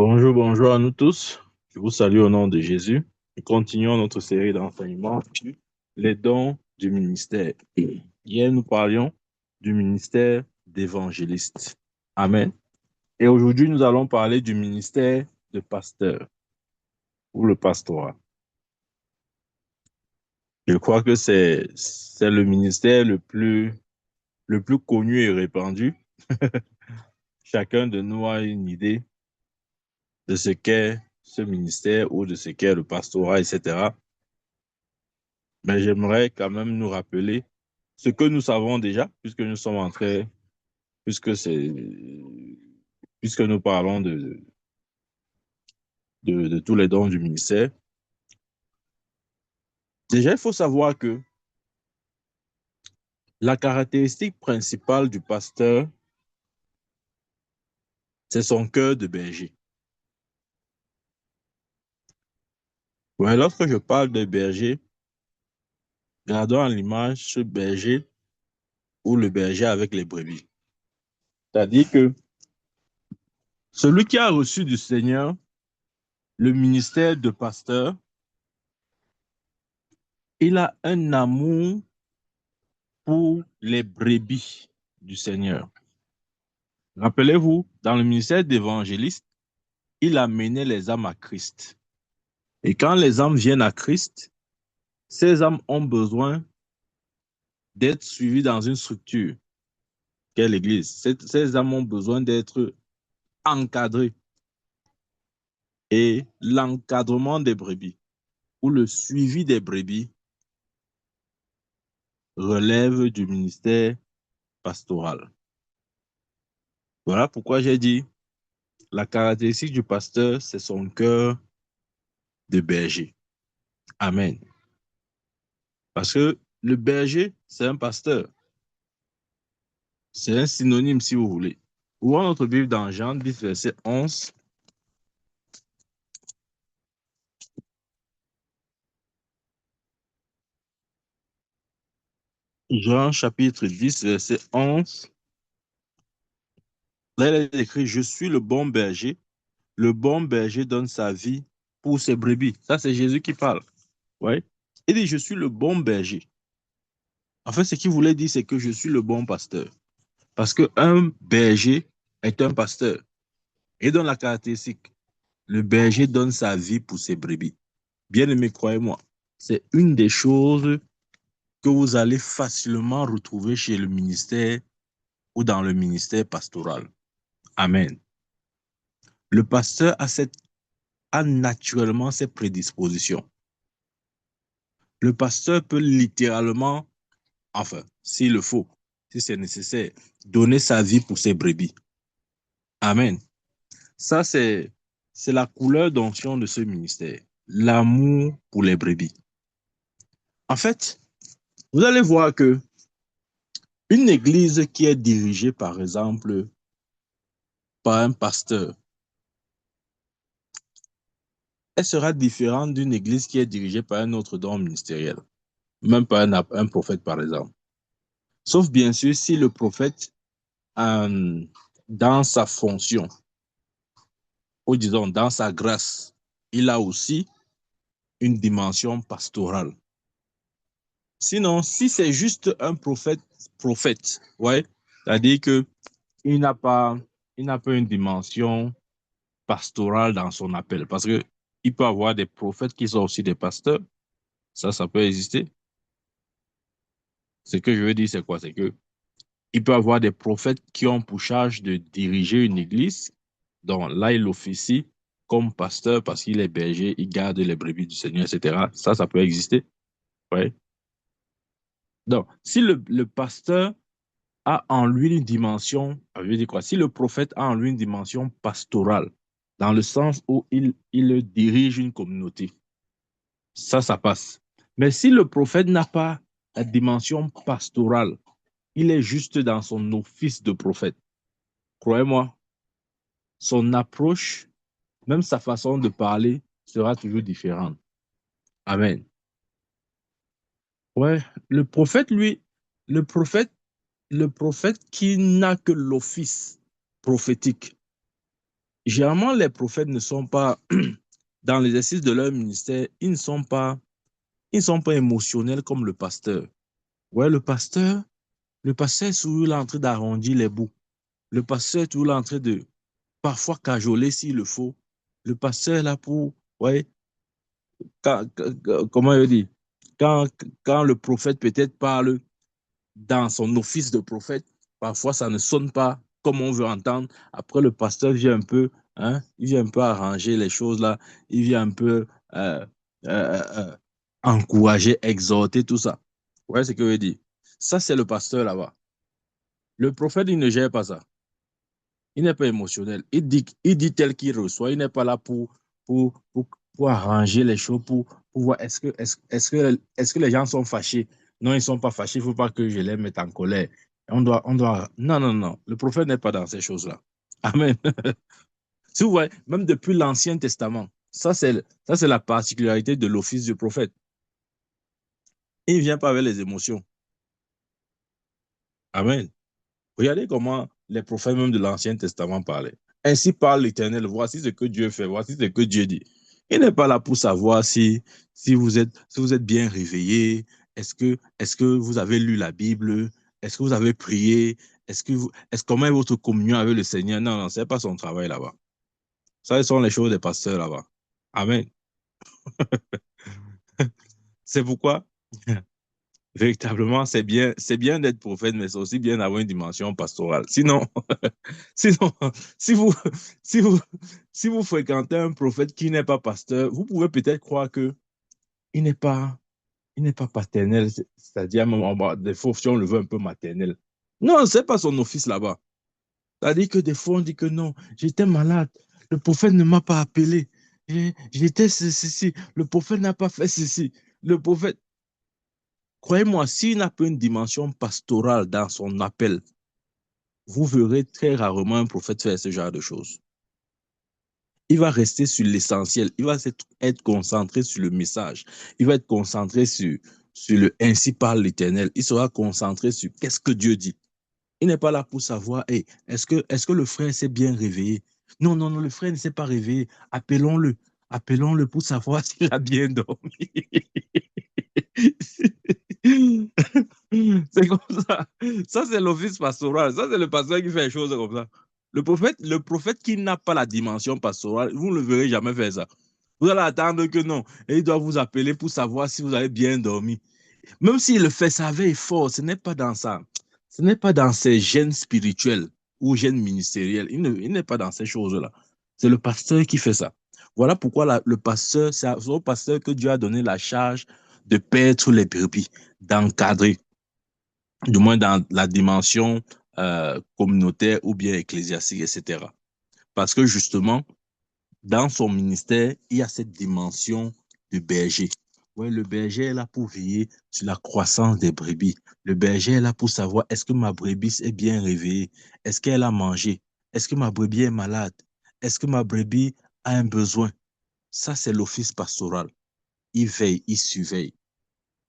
Bonjour, bonjour à nous tous. Je vous salue au nom de Jésus. Nous continuons notre série d'enseignements sur les dons du ministère. Hier, nous parlions du ministère d'évangéliste. Amen. Et aujourd'hui, nous allons parler du ministère de pasteur ou le pastorat. Je crois que c'est le ministère le plus connu et répandu. Chacun de nous a une idée de ce qu'est ce ministère ou de ce qu'est le pastorat, etc. Mais j'aimerais quand même nous rappeler ce que nous savons déjà, puisque nous sommes entrés, puisque c'est, puisque nous parlons de tous les dons du ministère. Déjà, il faut savoir que la caractéristique principale du pasteur, c'est son cœur de berger. Ouais, lorsque je parle de berger, gardons à l'image ce berger ou le berger avec les brebis. C'est-à-dire que celui qui a reçu du Seigneur le ministère de pasteur, il a un amour pour les brebis du Seigneur. Rappelez-vous, dans le ministère d'évangéliste, il amenait les âmes à Christ. Et quand les âmes viennent à Christ, ces âmes ont besoin d'être suivies dans une structure, qu'est l'Église. Ces âmes ont besoin d'être encadrées. Et l'encadrement des brebis ou le suivi des brebis relève du ministère pastoral. Voilà pourquoi j'ai dit la caractéristique du pasteur, c'est son cœur de berger. Amen. Parce que le berger, c'est un pasteur. C'est un synonyme si vous voulez. Ouvrons notre Bible dans Jean 10, verset 11. Jean chapitre 10, verset 11. Là, il est écrit, je suis le bon berger. Le bon berger donne sa vie pour ses brebis. Ça, c'est Jésus qui parle. Ouais. Il dit, je suis le bon berger. En fait, ce qu'il voulait dire, c'est que je suis le bon pasteur. Parce qu'un berger est un pasteur. Et dans la caractéristique, le berger donne sa vie pour ses brebis. Bien-aimé, croyez-moi, c'est une des choses que vous allez facilement retrouver chez le ministère ou dans le ministère pastoral. Amen. Le pasteur a naturellement ses prédispositions. Le pasteur peut littéralement, enfin, s'il le faut, si c'est nécessaire, donner sa vie pour ses brebis. Amen. Ça, c'est la couleur d'onction de ce ministère. L'amour pour les brebis. En fait, vous allez voir que une église qui est dirigée, par exemple, par un pasteur, elle sera différente d'une église qui est dirigée par un autre don ministériel, même par un prophète, par exemple. Sauf bien sûr si le prophète, dans sa fonction, ou disons dans sa grâce, il a aussi une dimension pastorale. Sinon, si c'est juste un prophète, ouais, c'est-à-dire que il n'a pas, il n'a pas une dimension pastorale dans son appel, parce que il peut avoir des prophètes qui sont aussi des pasteurs, ça peut exister. Ce que je veux dire, c'est quoi? C'est que il peut avoir des prophètes qui ont pour charge de diriger une église, donc là, il officie comme pasteur parce qu'il est berger, il garde les brebis du Seigneur, etc. Ça peut exister, ouais. Donc, si le pasteur a en lui une dimension, ça veut dire quoi? Si le prophète a en lui une dimension pastorale, dans le sens où il dirige une communauté, ça passe. Mais si le prophète n'a pas la dimension pastorale, il est juste dans son office de prophète. Croyez-moi, son approche, même sa façon de parler, sera toujours différente. Amen. Ouais, le prophète, lui, le prophète, le prophète qui n'a que l'office prophétique, généralement, les prophètes ne sont pas, dans l'exercice de leur ministère, ils ne sont pas émotionnels comme le pasteur. Ouais, le pasteur est toujours là en train d'arrondir les bouts. Le pasteur est toujours là en train de parfois cajoler s'il le faut. Le pasteur est là pour, ouais, comment je dis, quand, quand le prophète peut-être parle dans son office de prophète, parfois ça ne sonne pas comme on veut entendre. Après, le pasteur vient un peu, hein, il vient un peu arranger les choses là, il vient un peu euh, euh, euh, encourager, exhorter, tout ça. Vous voyez ce que je veux dire? Ça, c'est le pasteur là-bas. Le prophète, il ne gère pas ça. Il n'est pas émotionnel. Il dit tel qu'il reçoit. Il n'est pas là pour arranger les choses, pour voir est-ce que les gens sont fâchés. Non, ils ne sont pas fâchés. Il ne faut pas que je les mette en colère. Non, non, non. Le prophète n'est pas dans ces choses-là. Amen. Si vous voyez, même depuis l'Ancien Testament, ça, c'est la particularité de l'office du prophète. Il ne vient pas avec les émotions. Amen. Regardez comment les prophètes même de l'Ancien Testament parlaient. Ainsi parle l'Éternel, voici ce que Dieu fait, voici ce que Dieu dit. Il n'est pas là pour savoir si vous êtes bien réveillé, est-ce que vous avez lu la Bible, est-ce que vous avez prié, comment est votre communion avec le Seigneur. Non, non, ce n'est pas son travail là-bas. Ça, ce sont les choses des pasteurs là-bas. Amen. C'est pourquoi véritablement, c'est bien d'être prophète, mais c'est aussi bien d'avoir une dimension pastorale. Sinon, sinon, si vous, si vous, si vous fréquentez un prophète qui n'est pas pasteur, vous pouvez peut-être croire que il n'est pas, il n'est pas paternel, c'est-à-dire même des fois, si on le veut un peu maternel. Non, c'est pas son office là-bas. C'est-à-dire que des fois, on dit que non, j'étais malade, le prophète ne m'a pas appelé, j'étais ceci, le prophète n'a pas fait ceci, le prophète. Croyez-moi, s'il n'a pas une dimension pastorale dans son appel, vous verrez très rarement un prophète faire ce genre de choses. Il va rester sur l'essentiel, il va être concentré sur le message, il va être concentré sur le ainsi parle l'Éternel, il sera concentré sur qu'est-ce que Dieu dit. Il n'est pas là pour savoir, hey, est-ce que le frère s'est bien réveillé? Non, non, non, le frère ne s'est pas réveillé. Appelons-le. Appelons-le pour savoir s'il a bien dormi. C'est comme ça. Ça, c'est l'office pastoral. Ça, c'est le pasteur qui fait les choses comme ça. Le prophète qui n'a pas la dimension pastorale, vous ne le verrez jamais faire ça. Vous allez attendre que non. Et il doit vous appeler pour savoir si vous avez bien dormi. Même s'il le fait, ça veille fort. Ce n'est pas dans ça. Ce n'est pas dans ses gènes spirituels ou gènes ministériels. Il n'est pas dans ces choses-là. C'est le pasteur qui fait ça. Voilà pourquoi le pasteur, c'est au pasteur que Dieu a donné la charge de paître les brebis, d'encadrer, du moins dans la dimension communautaire ou bien ecclésiastique, etc. Parce que justement, dans son ministère, il y a cette dimension de berger. Ouais, le berger est là pour veiller sur la croissance des brebis. Le berger est là pour savoir est-ce que ma brebis est bien réveillée? Est-ce qu'elle a mangé? Est-ce que ma brebis est malade? Est-ce que ma brebis a un besoin? Ça, c'est l'office pastoral. Il veille, il surveille,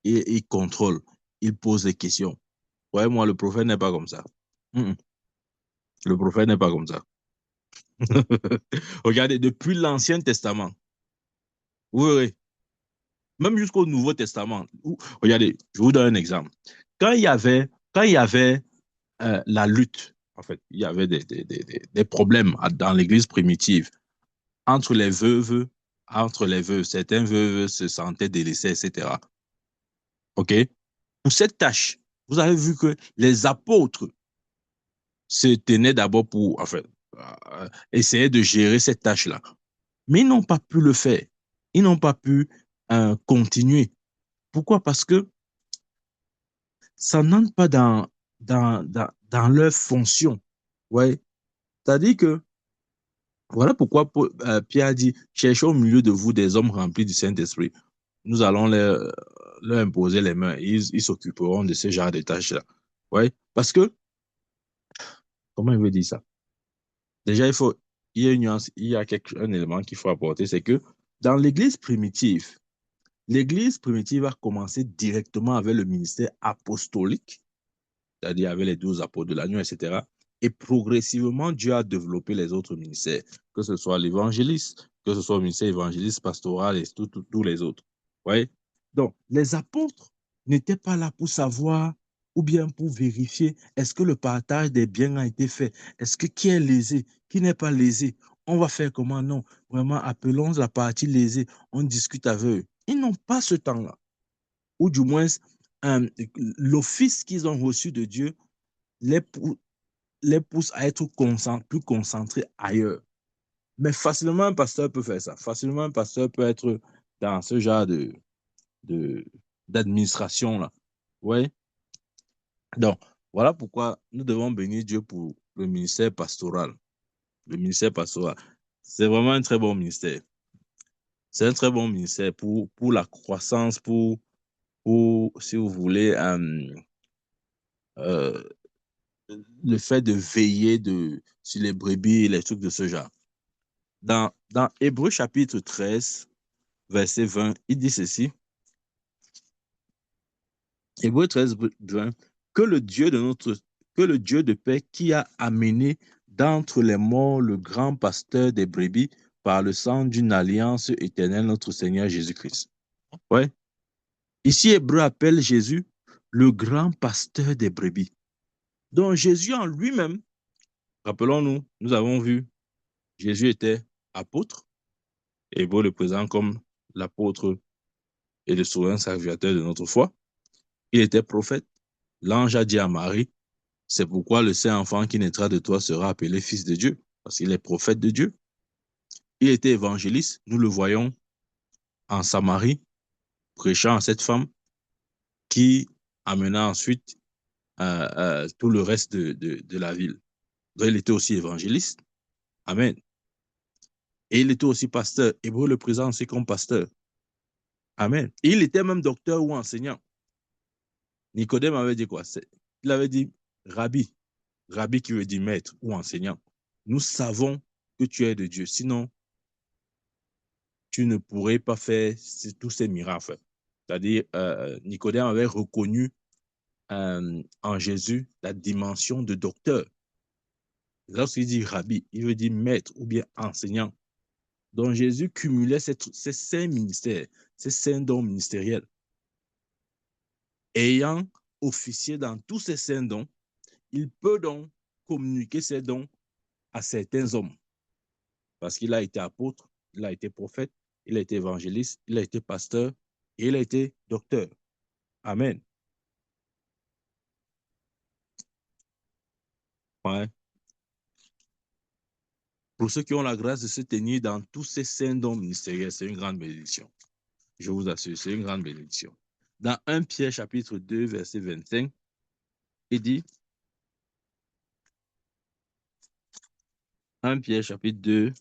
il contrôle, il pose des questions. Ouais, moi, le prophète n'est pas comme ça. Mm -mm. Le prophète n'est pas comme ça. Regardez, depuis l'Ancien Testament, vous verrez, même jusqu'au Nouveau Testament. Regardez, je vous donne un exemple. Quand il y avait la lutte, en fait, il y avait des problèmes dans l'Église primitive entre les veuves, entre les veuves. Certains veuves se sentaient délaissés, etc. OK? Pour cette tâche, vous avez vu que les apôtres se tenaient d'abord pour, enfin, essayer de gérer cette tâche-là. Mais ils n'ont pas pu le faire. Ils n'ont pas pu continuer. Pourquoi? Parce que ça n'entre pas dans leur fonction. Ouais. C'est-à-dire que, voilà pourquoi Pierre a dit, cherchez au milieu de vous des hommes remplis du Saint-Esprit. Nous allons leur imposer les mains. Ils s'occuperont de ce genre de tâches-là. Ouais. Parce que, comment il veut dire ça? Déjà, il y a une nuance, il y a un élément qu'il faut apporter, c'est que dans l'église primitive a commencé directement avec le ministère apostolique, c'est-à-dire avec les 12 apôtres de l'agneau, etc. Et progressivement, Dieu a développé les autres ministères, que ce soit l'évangéliste, que ce soit le ministère évangéliste, pastoral et tous les autres. Ouais. Donc, les apôtres n'étaient pas là pour savoir ou bien pour vérifier est-ce que le partage des biens a été fait, est-ce que qui est lésé, qui n'est pas lésé. On va faire comment? Non, vraiment, appelons la partie lésée, on discute avec eux. Ils n'ont pas ce temps-là. Ou du moins, l'office qu'ils ont reçu de Dieu les, les pousse à être plus concentrés ailleurs. Mais facilement, un pasteur peut faire ça. Facilement, un pasteur peut être dans ce genre d'administration-là. Ouais. Donc, voilà pourquoi nous devons bénir Dieu pour le ministère pastoral. Le ministère pastoral, c'est vraiment un très bon ministère. C'est un très bon ministère pour la croissance, si vous voulez, euh, le fait de veiller sur les brebis et les trucs de ce genre. Dans Hébreux chapitre 13, verset 20, il dit ceci. Hébreux 13, 20, que le Dieu de paix qui a amené d'entre les morts le grand pasteur des brebis par le sang d'une alliance éternelle, notre Seigneur Jésus-Christ. Ouais. Ici, Hébreu appelle Jésus le grand pasteur des brebis. Donc Jésus en lui-même, rappelons-nous, nous avons vu, Jésus était apôtre, Hébreu le présente comme l'apôtre et le souverain sacrificateur de notre foi. Il était prophète. L'ange a dit à Marie, c'est pourquoi le Saint-Enfant qui naîtra de toi sera appelé Fils de Dieu, parce qu'il est prophète de Dieu. Il était évangéliste, nous le voyons en Samarie, prêchant à cette femme qui amena ensuite tout le reste de la ville. Donc, il était aussi évangéliste. Amen. Et il était aussi pasteur. Hébreu le présente aussi comme pasteur. Amen. Et il était même docteur ou enseignant. Nicodème avait dit quoi? Il avait dit Rabbi. Rabbi qui veut dire maître ou enseignant. Nous savons que tu es de Dieu. Sinon, tu ne pourrais pas faire tous ces miracles. C'est-à-dire, Nicodème avait reconnu en Jésus la dimension de docteur. Lorsqu'il dit rabbi, il veut dire maître ou bien enseignant. Donc Jésus cumulait ces cinq ministères, ces cinq dons ministériels. Ayant officié dans tous ces cinq dons, il peut donc communiquer ces dons à certains hommes. Parce qu'il a été apôtre, il a été prophète, il a été évangéliste, il a été pasteur et il a été docteur. Amen. Ouais. Pour ceux qui ont la grâce de se tenir dans tous ces saints dons ministériels, c'est une grande bénédiction. Je vous assure, c'est une grande bénédiction. Dans 1 Pierre chapitre 2, verset 25, il dit, 1 Pierre chapitre 2,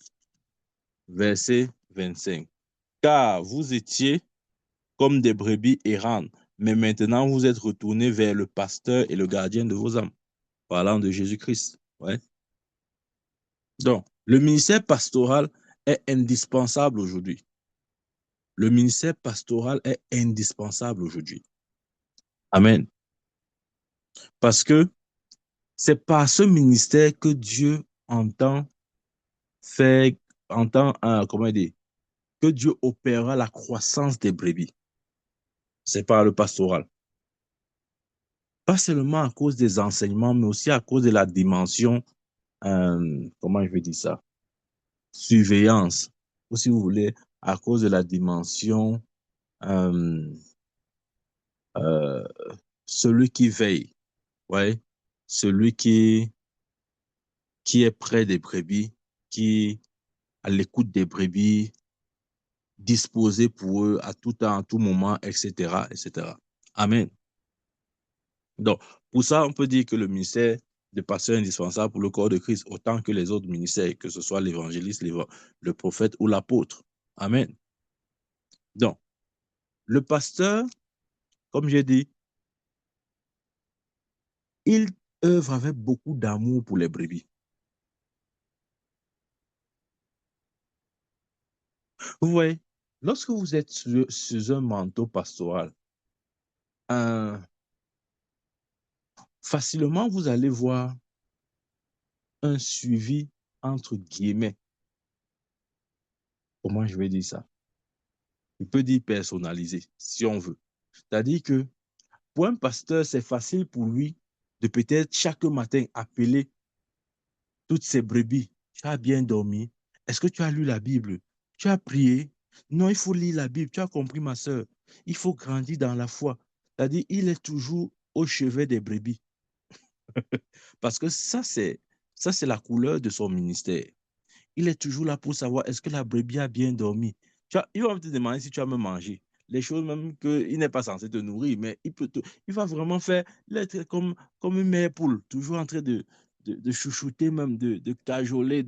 verset 25, car vous étiez comme des brebis errantes, mais maintenant vous êtes retournés vers le pasteur et le gardien de vos âmes, parlant de Jésus-Christ. Ouais. Donc, le ministère pastoral est indispensable aujourd'hui. Le ministère pastoral est indispensable aujourd'hui. Amen. Parce que c'est par ce ministère que Dieu entend faire, comment dire, que Dieu opérera la croissance des brebis. C'est par le pastoral. Pas seulement à cause des enseignements, mais aussi à cause de la dimension, comment je vais dire ça, surveillance, ou si vous voulez, à cause de la dimension, euh, euh, celui qui veille, ouais, celui qui est près des brebis, qui à l'écoute des brebis, disposé pour eux à tout temps, à tout moment, etc., etc. Amen. Donc, pour ça, on peut dire que le ministère de pasteur est indispensable pour le corps de Christ, autant que les autres ministères, que ce soit l'évangéliste, le prophète ou l'apôtre. Amen. Donc, le pasteur, comme j'ai dit, il œuvre avec beaucoup d'amour pour les brebis. Vous voyez, lorsque vous êtes sur un manteau pastoral, facilement vous allez voir un suivi, entre guillemets, comment je vais dire ça? Je peux dire personnalisé, si on veut. C'est-à-dire que pour un pasteur, c'est facile pour lui de peut-être chaque matin appeler toutes ses brebis. Tu as bien dormi? Est-ce que tu as lu la Bible? Tu as prié? Non, il faut lire la Bible. Tu as compris, ma soeur? Il faut grandir dans la foi. C'est-à-dire, il est toujours au chevet des brebis. Parce que ça, c'est la couleur de son ministère. Il est toujours là pour savoir est-ce que la brebis a bien dormi. Il va te demander si tu as même mangé. Les choses même qu'il n'est pas censé te nourrir, mais il va vraiment faire l'être comme une mère poule, toujours en train de chouchouter, même de cajoler,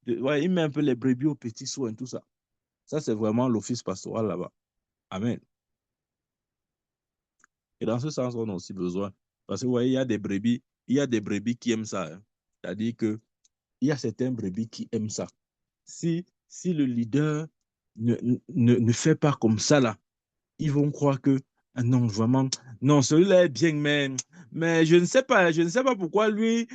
ouais, il met un peu les brebis au petit soin, tout ça. Ça, c'est vraiment l'office pastoral là-bas. Amen. Et dans ce sens, on a aussi besoin. Parce que, vous voyez, il y a des brebis qui aiment ça, hein. C'est-à-dire que il y a certains brebis qui aiment ça. Si le leader ne fait pas comme ça, là, ils vont croire que, ah non, vraiment, non, celui-là est bien, mais je ne sais pas pourquoi tu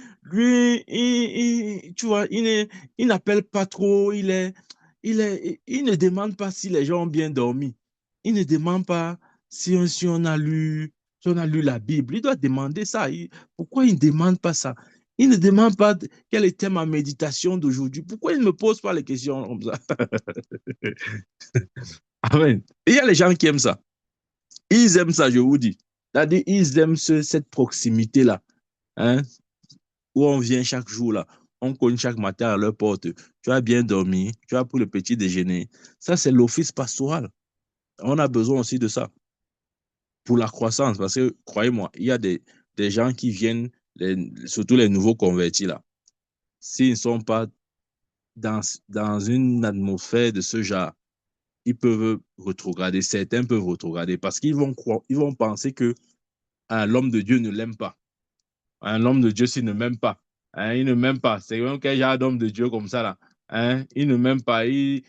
vois, il n'appelle pas trop, il ne demande pas si les gens ont bien dormi. Il ne demande pas si si on a lu la Bible. Il doit demander ça. Pourquoi il ne demande pas ça? Il ne demande pas quel était ma méditation d'aujourd'hui. Pourquoi il ne me pose pas les questions comme ça? Amen. Il y a les gens qui aiment ça. Ils aiment ça, je vous dis. C'est-à-dire, ils aiment cette proximité-là, hein, où on vient chaque jour, là. On cogne chaque matin à leur porte. Tu as bien dormi, tu as pris le petit déjeuner. Ça, c'est l'office pastoral. On a besoin aussi de ça pour la croissance. Parce que, croyez-moi, il y a des gens qui viennent, surtout les nouveaux convertis, là. S'ils ne sont pas dans une atmosphère de ce genre, ils peuvent rétrograder. Certains peuvent rétrograder parce qu'ils vont croire, ils vont penser que l'homme de Dieu ne l'aime pas. L'homme de Dieu, s'il ne m'aime pas, il ne m'aime pas. C'est un quel genre d'homme de Dieu comme ça, là. Il ne m'aime pas. Il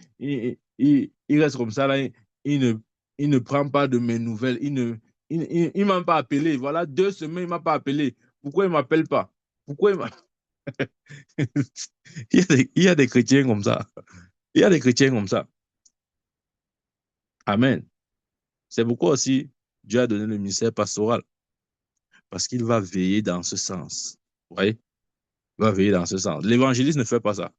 reste comme ça, là. Il ne prend pas de mes nouvelles. Il m'a pas appelé. Voilà, 2 semaines, il ne m'a pas appelé. Pourquoi il ne m'appelle pas? Pourquoi il m'a... il y a des chrétiens comme ça. Il y a des chrétiens comme ça. Amen. C'est pourquoi aussi Dieu a donné le ministère pastoral. Parce qu'il va veiller dans ce sens. Vous voyez? Il va veiller dans ce sens. L'évangéliste ne fait pas ça.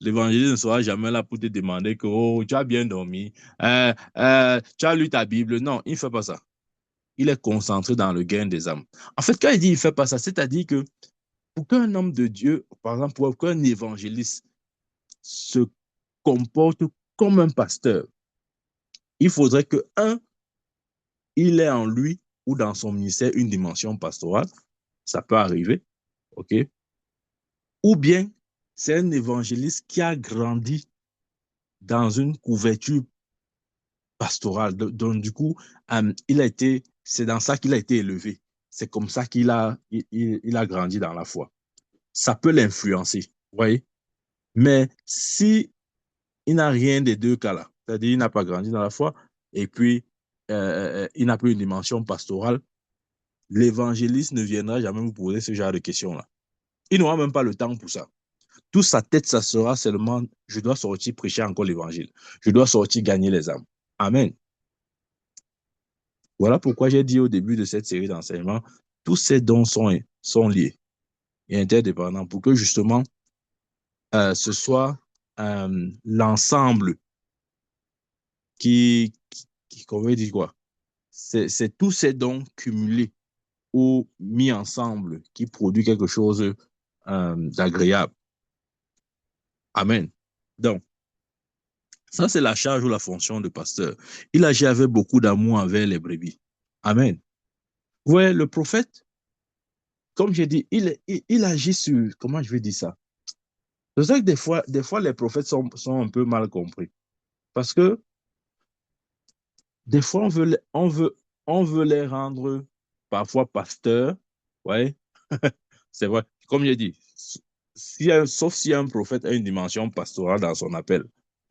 L'évangéliste ne sera jamais là pour te demander que oh, tu as bien dormi, tu as lu ta Bible. Non, il ne fait pas ça. Il est concentré dans le gain des âmes. En fait, quand il dit il ne fait pas ça, c'est-à-dire que pour qu'un homme de Dieu, par exemple, pour qu'un évangéliste se comporte comme un pasteur, il faudrait que, il ait en lui ou dans son ministère une dimension pastorale. Ça peut arriver, OK? Ou bien, c'est un évangéliste qui a grandi dans une couverture pastorale. Donc, du coup, c'est dans ça qu'il a été élevé. C'est comme ça il a grandi dans la foi. Ça peut l'influencer, vous voyez? Mais si il n'a rien des deux cas-là, c'est-à-dire il n'a pas grandi dans la foi et puis il n'a plus une dimension pastorale, l'évangéliste ne viendra jamais vous poser ce genre de questions-là. Il n'aura même pas le temps pour ça. Toute sa tête, ça sera seulement, je dois sortir prêcher encore l'évangile. Je dois sortir gagner les âmes. Amen. Voilà pourquoi j'ai dit au début de cette série d'enseignements, tous ces dons sont liés et interdépendants pour que justement ce soit l'ensemble qu'on veut dire quoi? C'est tous ces dons cumulés ou mis ensemble qui produit quelque chose d'agréable. Amen. Donc, ça, c'est la charge ou la fonction de pasteur. Il agit avec beaucoup d'amour envers les brebis. Amen. Ouais, le prophète, comme j'ai dit, il agit sur, comment je vais dire ça? C'est ça que des fois les prophètes sont un peu mal compris. Parce que des fois, on veut les rendre parfois pasteurs. Ouais, c'est vrai. Comme j'ai dit, sauf si un prophète a une dimension pastorale dans son appel.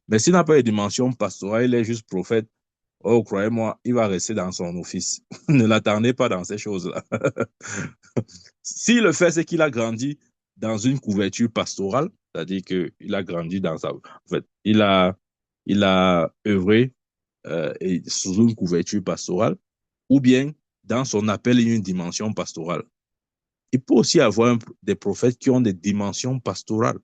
Mais s'il n'a pas une dimension pastorale, il est juste prophète. Oh, croyez-moi, il va rester dans son office. Ne l'attendez pas dans ces choses-là. S'il le fait, c'est qu'il a grandi dans une couverture pastorale, c'est-à-dire qu'il a grandi dans sa... En fait, il a œuvré et sous une couverture pastorale, ou bien dans son appel, il y a une dimension pastorale. Il peut aussi avoir des prophètes qui ont des dimensions pastorales.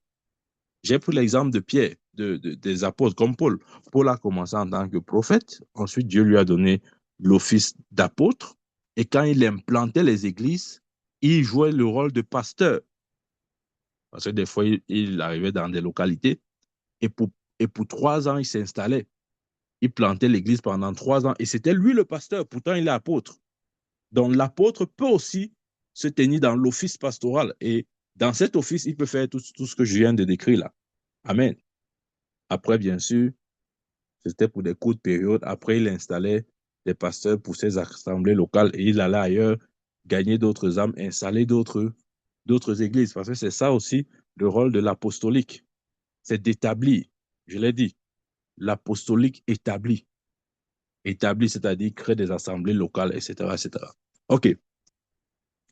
J'ai pris l'exemple de Pierre, des apôtres comme Paul. Paul a commencé en tant que prophète, ensuite Dieu lui a donné l'office d'apôtre, et quand il implantait les églises, il jouait le rôle de pasteur. Parce que des fois, il arrivait dans des localités, et pour 3 ans, il s'installait. Il plantait l'église pendant 3 ans, et c'était lui le pasteur, pourtant il est apôtre. Donc l'apôtre peut aussi se tenir dans l'office pastoral, et dans cet office, il peut faire tout ce que je viens de décrire là. Amen. Après, bien sûr, c'était pour des courtes périodes. Après, il installait des pasteurs pour ses assemblées locales et il allait ailleurs gagner d'autres âmes, installer d'autres églises. Parce que c'est ça aussi le rôle de l'apostolique. C'est d'établir, je l'ai dit, l'apostolique établit. Établit, c'est-à-dire créer des assemblées locales, etc., etc. OK.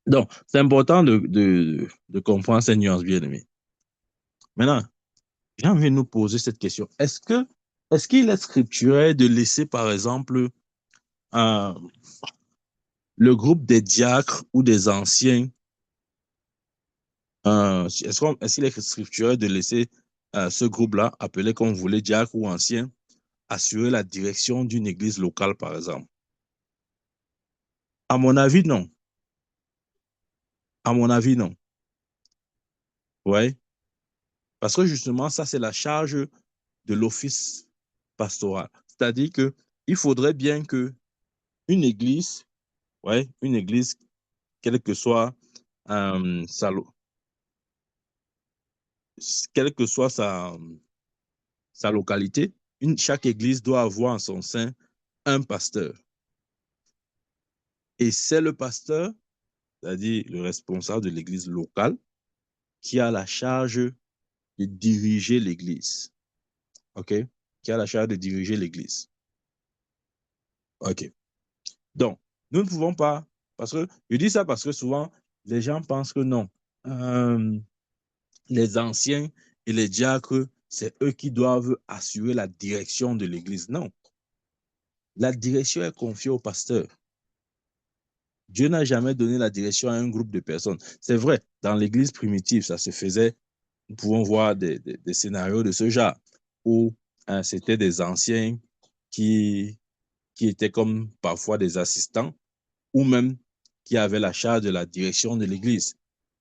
Donc, c'est important de comprendre ces nuances, bien aimés. Maintenant, j'ai envie de nous poser cette question. Est-ce qu'il est scripturel de laisser, par exemple, le groupe des diacres ou des anciens, est-ce qu'il est scripturel de laisser ce groupe-là, appelé comme vous voulez, diacre ou ancien, assurer la direction d'une église locale, par exemple? À mon avis, non. À mon avis, non. Ouais. Parce que justement, ça, c'est la charge de l'office pastoral. C'est-à-dire que il faudrait bien que une église, quelle que soit sa, quelle que soit sa localité, chaque église doit avoir en son sein un pasteur. Et c'est le pasteur, c'est-à-dire le responsable de l'église locale, qui a la charge de diriger l'église. OK? Qui a la charge de diriger l'église. OK. Donc, nous ne pouvons pas, parce que je dis ça parce que souvent, les gens pensent que non. Les anciens et les diacres, c'est eux qui doivent assurer la direction de l'église. Non. La direction est confiée au pasteur. Dieu n'a jamais donné la direction à un groupe de personnes. C'est vrai, dans l'église primitive, ça se faisait. Nous pouvons voir des scénarios de ce genre où c'était des anciens qui étaient comme parfois des assistants ou même qui avaient la charge de la direction de l'église.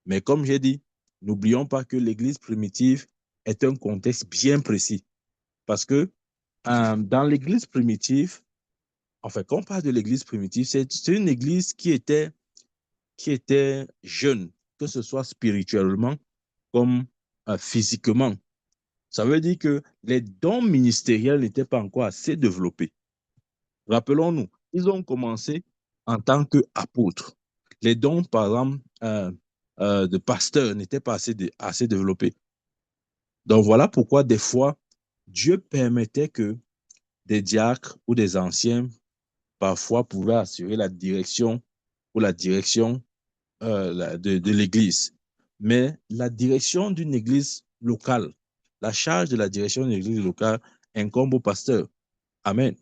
Mais comme j'ai dit, n'oublions pas que l'église primitive est un contexte bien précis. Parce que dans l'église primitive, enfin, quand on parle de l'église primitive, c'est une église qui était jeune, que ce soit spirituellement comme physiquement. Ça veut dire que les dons ministériels n'étaient pas encore assez développés. Rappelons-nous, ils ont commencé en tant qu'apôtres. Les dons, par exemple, de pasteurs n'étaient pas assez développés. Donc voilà pourquoi des fois, Dieu permettait que des diacres ou des anciens, parfois, pouvaient assurer la direction ou la direction de l'église. Mais la direction d'une église locale, la charge de la direction d'une église locale incombe au pasteur. Amen.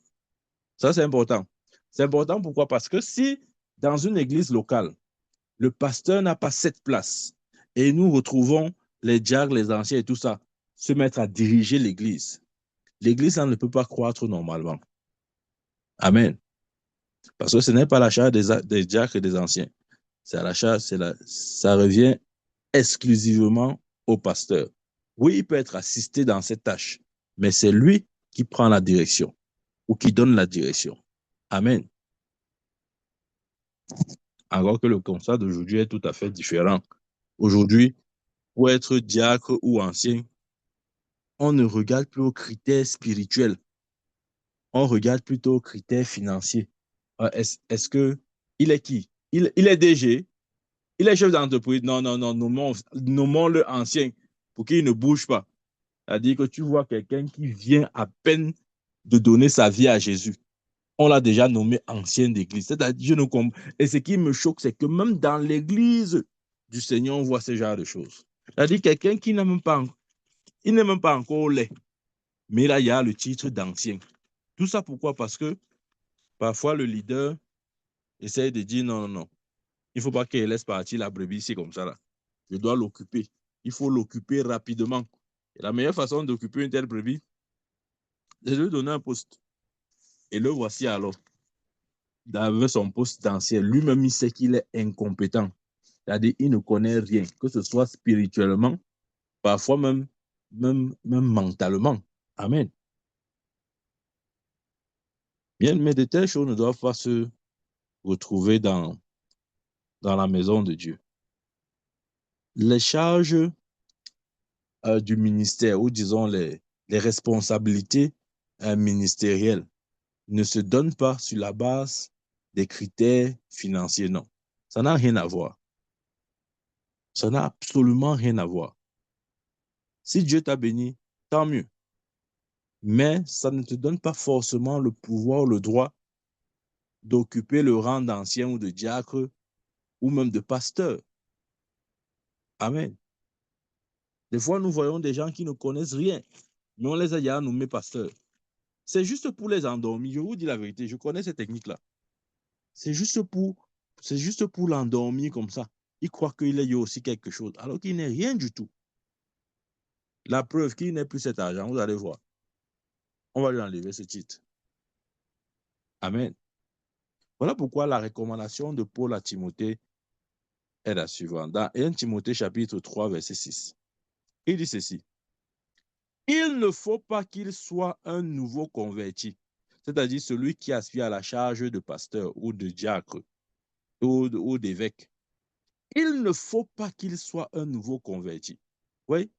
Ça, c'est important. C'est important pourquoi? Parce que si dans une église locale, le pasteur n'a pas cette place et nous retrouvons les diacres, les anciens et tout ça se mettre à diriger l'église, l'église ne peut pas croître normalement. Amen. Parce que ce n'est pas la charge des diacres et des anciens. C'est la charge, ça revient exclusivement au pasteur. Oui, il peut être assisté dans cette tâche, mais c'est lui qui prend la direction ou qui donne la direction. Amen. Alors que le constat d'aujourd'hui est tout à fait différent. Aujourd'hui, pour être diacre ou ancien, on ne regarde plus aux critères spirituels, on regarde plutôt aux critères financiers. Est-ce que il est qui? Il est DG, il est chef d'entreprise. Non, non, non, nommons-le ancien pour qu'il ne bouge pas. C'est-à-dire que tu vois quelqu'un qui vient à peine de donner sa vie à Jésus. On l'a déjà nommé ancien d'église. C'est-à-dire, je ne comprends. Et ce qui me choque, c'est que même dans l'église du Seigneur, on voit ce genre de choses. C'est-à-dire quelqu'un qui n'a même pas, il n'est même pas encore laid. Mais là, il y a le titre d'ancien. Tout ça pourquoi? Parce que parfois le leader essaie de dire non, non, non. Il ne faut pas qu'elle laisse partir la brebis, c'est comme ça là. Je dois l'occuper. Il faut l'occuper rapidement. Et la meilleure façon d'occuper une telle brebis, c'est de lui donner un poste. Et le voici alors, avec son poste d'ancien. Lui-même, il sait qu'il est incompétent. C'est-à-dire, il ne connaît rien, que ce soit spirituellement, parfois même mentalement. Amen. Bien, mais de telles choses ne doivent pas se retrouver dans la maison de Dieu. Les charges du ministère, ou disons les responsabilités ministérielles, ne se donnent pas sur la base des critères financiers, non. Ça n'a rien à voir. Ça n'a absolument rien à voir. Si Dieu t'a béni, tant mieux. Mais ça ne te donne pas forcément le pouvoir, le droit d'occuper le rang d'ancien ou de diacre ou même de pasteur. Amen. Des fois, nous voyons des gens qui ne connaissent rien, mais on les a déjà nommés pasteurs. C'est juste pour les endormir. Je vous dis la vérité, je connais cette technique-là. C'est juste pour l'endormir comme ça. Il croit qu'il y a aussi quelque chose, alors qu'il n'est rien du tout. La preuve qu'il n'est plus cet argent, vous allez voir. On va lui enlever ce titre. Amen. Voilà pourquoi la recommandation de Paul à Timothée est la suivante. Dans 1 Timothée chapitre 3, verset 6, il dit ceci. Il ne faut pas qu'il soit un nouveau converti, c'est-à-dire celui qui aspire à la charge de pasteur ou de diacre ou d'évêque. Il ne faut pas qu'il soit un nouveau converti. Oui.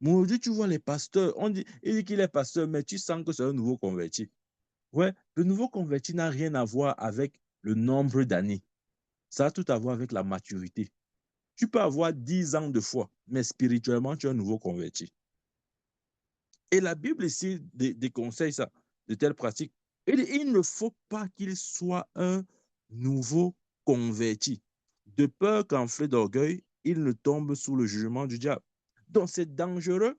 Aujourd'hui, tu vois les pasteurs, il dit qu'il est pasteur, mais tu sens que c'est un nouveau converti. Ouais, le nouveau converti n'a rien à voir avec le nombre d'années. Ça a tout à voir avec la maturité. Tu peux avoir 10 ans de foi, mais spirituellement, tu es un nouveau converti. Et la Bible ici déconseille ça, de telles pratiques. Il ne faut pas qu'il soit un nouveau converti, de peur qu'enflé d'orgueil, il ne tombe sous le jugement du diable. Donc, c'est dangereux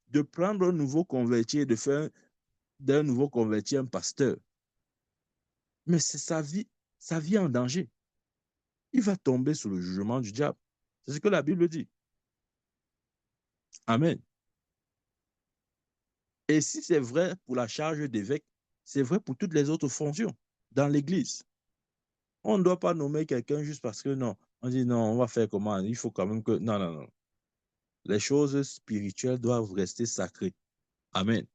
de prendre un nouveau converti et de faire d'un nouveau converti un pasteur. Mais c'est sa vie en danger. Il va tomber sous le jugement du diable. C'est ce que la Bible dit. Amen. Et si c'est vrai pour la charge d'évêque, c'est vrai pour toutes les autres fonctions dans l'Église. On ne doit pas nommer quelqu'un juste parce que non. On dit non, on va faire comment? Il faut quand même que... Non, non, non. Les choses spirituelles doivent rester sacrées. Amen.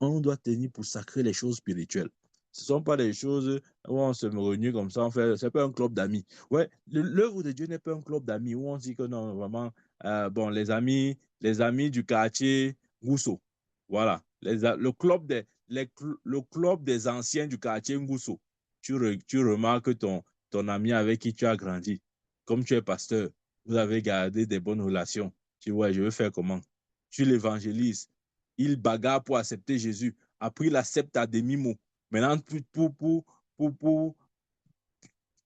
On doit tenir pour sacrer les choses spirituelles. Ce ne sont pas des choses où on se réunit comme ça, c'est pas un club d'amis. Ouais, l'œuvre de Dieu n'est pas un club d'amis où on dit que non, vraiment, bon, les amis du quartier Rousseau. Voilà, le club des anciens du quartier Rousseau. Tu remarques ton ami avec qui tu as grandi. Comme tu es pasteur, vous avez gardé des bonnes relations. Tu vois, je veux faire comment? Tu l'évangélises. Il bagarre pour accepter Jésus. Après, il accepte à demi-mot. Maintenant, pour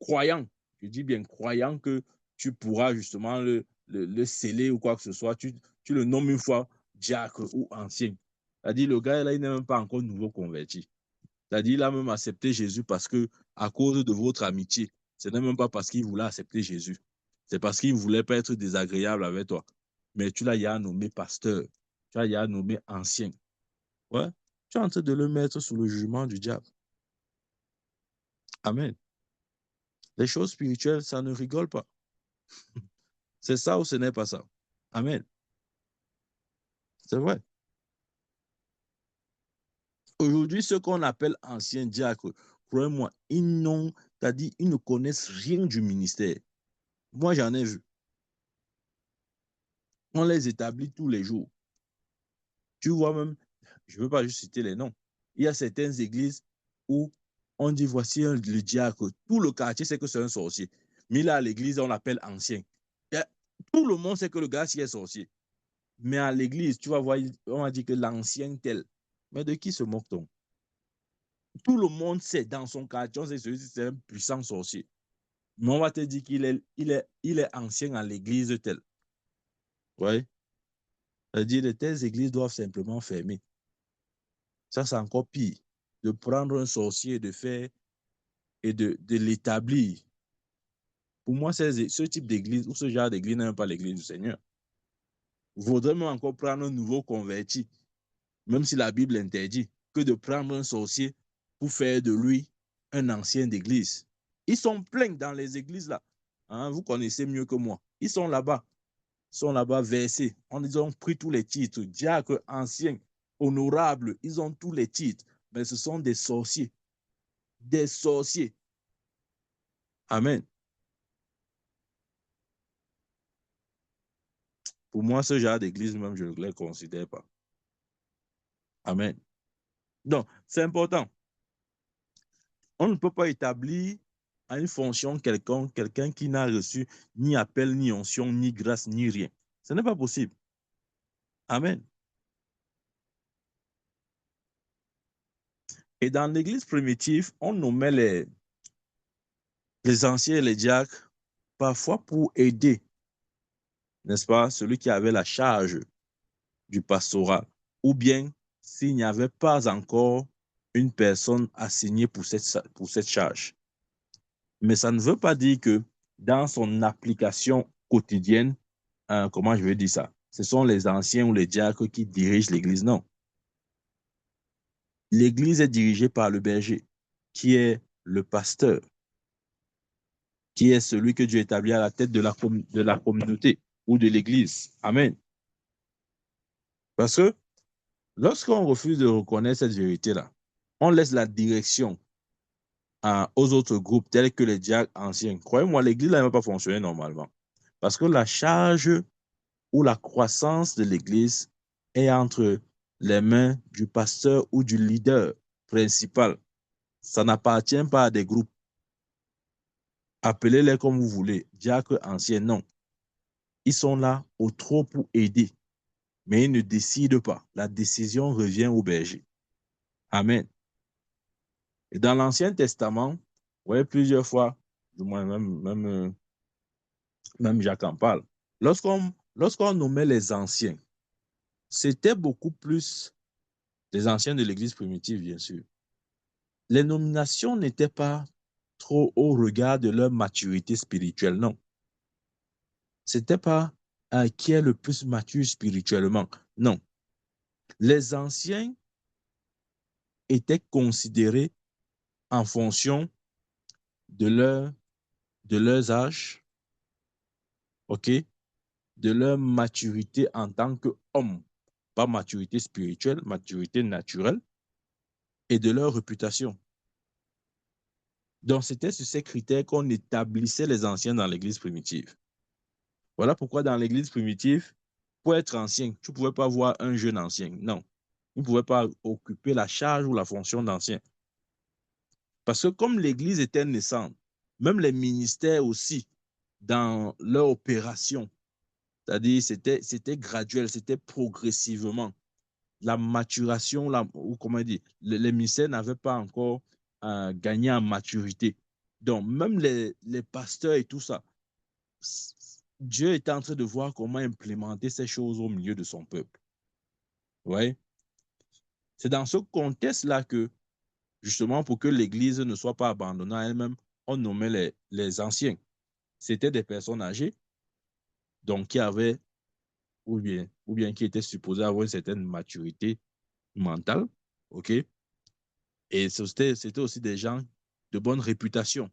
croyant, je dis bien croyant que tu pourras justement le sceller ou quoi que ce soit, tu le nommes une fois diacre ou ancien. C'est-à-dire, le gars, là, il n'est même pas encore nouveau converti. C'est-à-dire, il a même accepté Jésus parce que, à cause de votre amitié, ce n'est même pas parce qu'il voulait accepter Jésus. C'est parce qu'il ne voulait pas être désagréable avec toi. Mais tu l'as ya nommé pasteur. Tu l'as ya nommé ancien. Ouais. Tu es en train de le mettre sous le jugement du diable. Amen. Les choses spirituelles, ça ne rigole pas. C'est ça ou ce n'est pas ça. Amen. C'est vrai. Aujourd'hui, ceux qu'on appelle anciens diacres, croyez-moi, ils ne connaissent rien du ministère. Moi, j'en ai vu. On les établit tous les jours. Tu vois même, je ne veux pas juste citer les noms. Il y a certaines églises où on dit voici le diacre. Tout le quartier sait que c'est un sorcier. Mais là, à l'église, on l'appelle ancien. Et tout le monde sait que le gars est sorcier. Mais à l'église, tu vas voir, on va dire que l'ancien tel. Mais de qui se moque-t-on? Tout le monde sait dans son quartier, c'est celui-ci, c'est un puissant sorcier. Mais on va te dire qu'il est ancien à l'église telle. Ouais. C'est-à-dire que telles églises doivent simplement fermer. Ça, c'est encore pire. De prendre un sorcier, de faire et de l'établir. Pour moi, ce type d'église ou ce genre d'église n'est même pas l'église du Seigneur. Vaudrait même encore prendre un nouveau converti, même si la Bible interdit, que de prendre un sorcier pour faire de lui un ancien d'église. Ils sont pleins dans les églises là. Hein, vous connaissez mieux que moi. Ils sont là-bas. Ils sont là-bas versés. Ils ont pris tous les titres. Diacre, ancien, honorable. Ils ont tous les titres. Mais ce sont des sorciers. Des sorciers. Amen. Pour moi, ce genre d'église, même, je ne les considère pas. Amen. Donc, c'est important. On ne peut pas établir à une fonction quelqu'un qui n'a reçu ni appel, ni onction, ni grâce, ni rien. Ce n'est pas possible. Amen. Et dans l'église primitive, on nommait les anciens et les diacres parfois pour aider, n'est-ce pas, celui qui avait la charge du pastorat, ou bien s'il n'y avait pas encore une personne assignée pour cette charge. Mais ça ne veut pas dire que dans son application quotidienne, comment je vais dire ça, ce sont les anciens ou les diacres qui dirigent l'église. Non. L'église est dirigée par le berger, qui est le pasteur, qui est celui que Dieu établit à la tête de la communauté ou de l'église. Amen. Parce que lorsqu'on refuse de reconnaître cette vérité-là, on laisse la direction aux autres groupes tels que les diacres anciens. Croyez-moi, l'église ne va pas fonctionner normalement. Parce que la charge ou la croissance de l'église est entre les mains du pasteur ou du leader principal. Ça n'appartient pas à des groupes. Appelez-les comme vous voulez, diacres anciens, non. Ils sont là au trop pour aider, mais ils ne décident pas. La décision revient au berger. Amen. Et dans l'Ancien Testament, vous voyez plusieurs fois, du moins même Jacques en parle, lorsqu'on nommait les anciens, c'était beaucoup plus les anciens de l'Église primitive, bien sûr. Les nominations n'étaient pas trop au regard de leur maturité spirituelle, non. C'était pas qui est le plus mature spirituellement, non. Les anciens étaient considérés en fonction de leurs âges, ok, de leur maturité en tant qu'homme, pas maturité spirituelle, maturité naturelle, et de leur réputation. Donc, c'était sur ces critères qu'on établissait les anciens dans l'Église primitive. Voilà pourquoi dans l'Église primitive, pour être ancien, tu ne pouvais pas voir un jeune ancien. Non. Il ne pouvait pas occuper la charge ou la fonction d'ancien. Parce que comme l'Église était naissante, même les ministères aussi, dans leur opération, c'est-à-dire c'était graduel, c'était progressivement. La maturation, ou comment dire, les ministères n'avaient pas encore gagné en maturité. Donc, même les pasteurs et tout ça, Dieu est en train de voir comment implémenter ces choses au milieu de son peuple. Ouais. C'est dans ce contexte-là que, justement, pour que l'Église ne soit pas abandonnée à elle-même, on nommait les anciens. C'était des personnes âgées, donc qui avaient, ou bien qui étaient supposées avoir une certaine maturité mentale, ok? Et c'était aussi des gens de bonne réputation.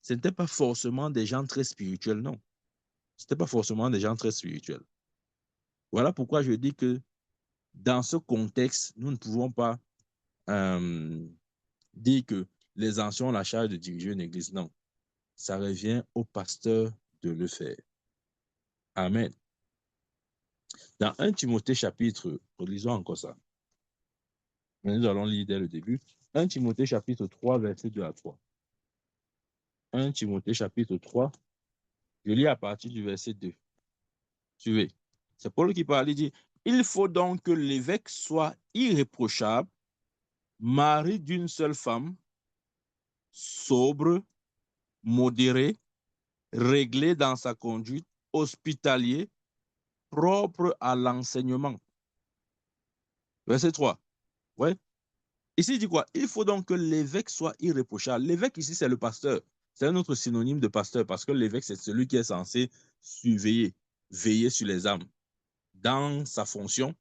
Ce n'étaient pas forcément des gens très spirituels, non. Ce n'étaient pas forcément des gens très spirituels. Voilà pourquoi je dis que dans ce contexte, nous ne pouvons pas dire que les anciens ont la charge de diriger une église. Non, ça revient au pasteur de le faire. Amen. Dans 1 Timothée chapitre, lisons encore ça. Mais nous allons lire dès le début. 1 Timothée chapitre 3, verset 2 à 3. 1 Timothée chapitre 3, je lis à partir du verset 2. Suivez. C'est Paul qui parle, il dit, il faut donc que l'évêque soit irréprochable, mari d'une seule femme, sobre, modéré, réglé dans sa conduite, hospitalier, propre à l'enseignement. Verset 3. Ouais. Ici, il dit quoi? Il faut donc que l'évêque soit irréprochable. L'évêque ici, c'est le pasteur. C'est un autre synonyme de pasteur parce que l'évêque, c'est celui qui est censé surveiller, veiller sur les âmes. Dans sa fonction,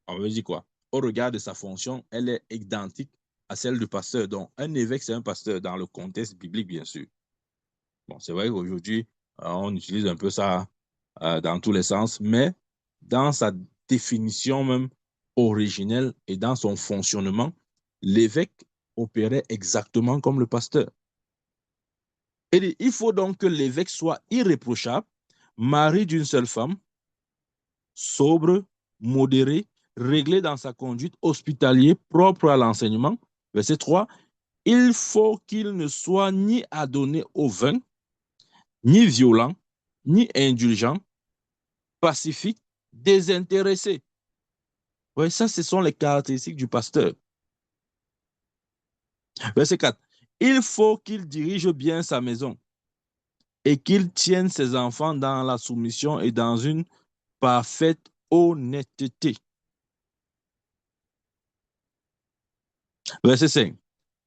on veut dire quoi? Au regard de sa fonction, elle est identique à celle du pasteur. Donc, un évêque, c'est un pasteur dans le contexte biblique, bien sûr. Bon, c'est vrai qu'aujourd'hui, on utilise un peu ça dans tous les sens, mais dans sa définition même originelle et dans son fonctionnement, l'évêque opérait exactement comme le pasteur. Et il faut donc que l'évêque soit irréprochable, mari d'une seule femme, sobre, modéré, réglé dans sa conduite, hospitalier, propre à l'enseignement. Verset 3, il faut qu'il ne soit ni adonné au vin, ni violent, ni indulgent, pacifique, désintéressé. Oui, ça, ce sont les caractéristiques du pasteur. Verset 4. Il faut qu'il dirige bien sa maison et qu'il tienne ses enfants dans la soumission et dans une parfaite honnêteté. Verset 5.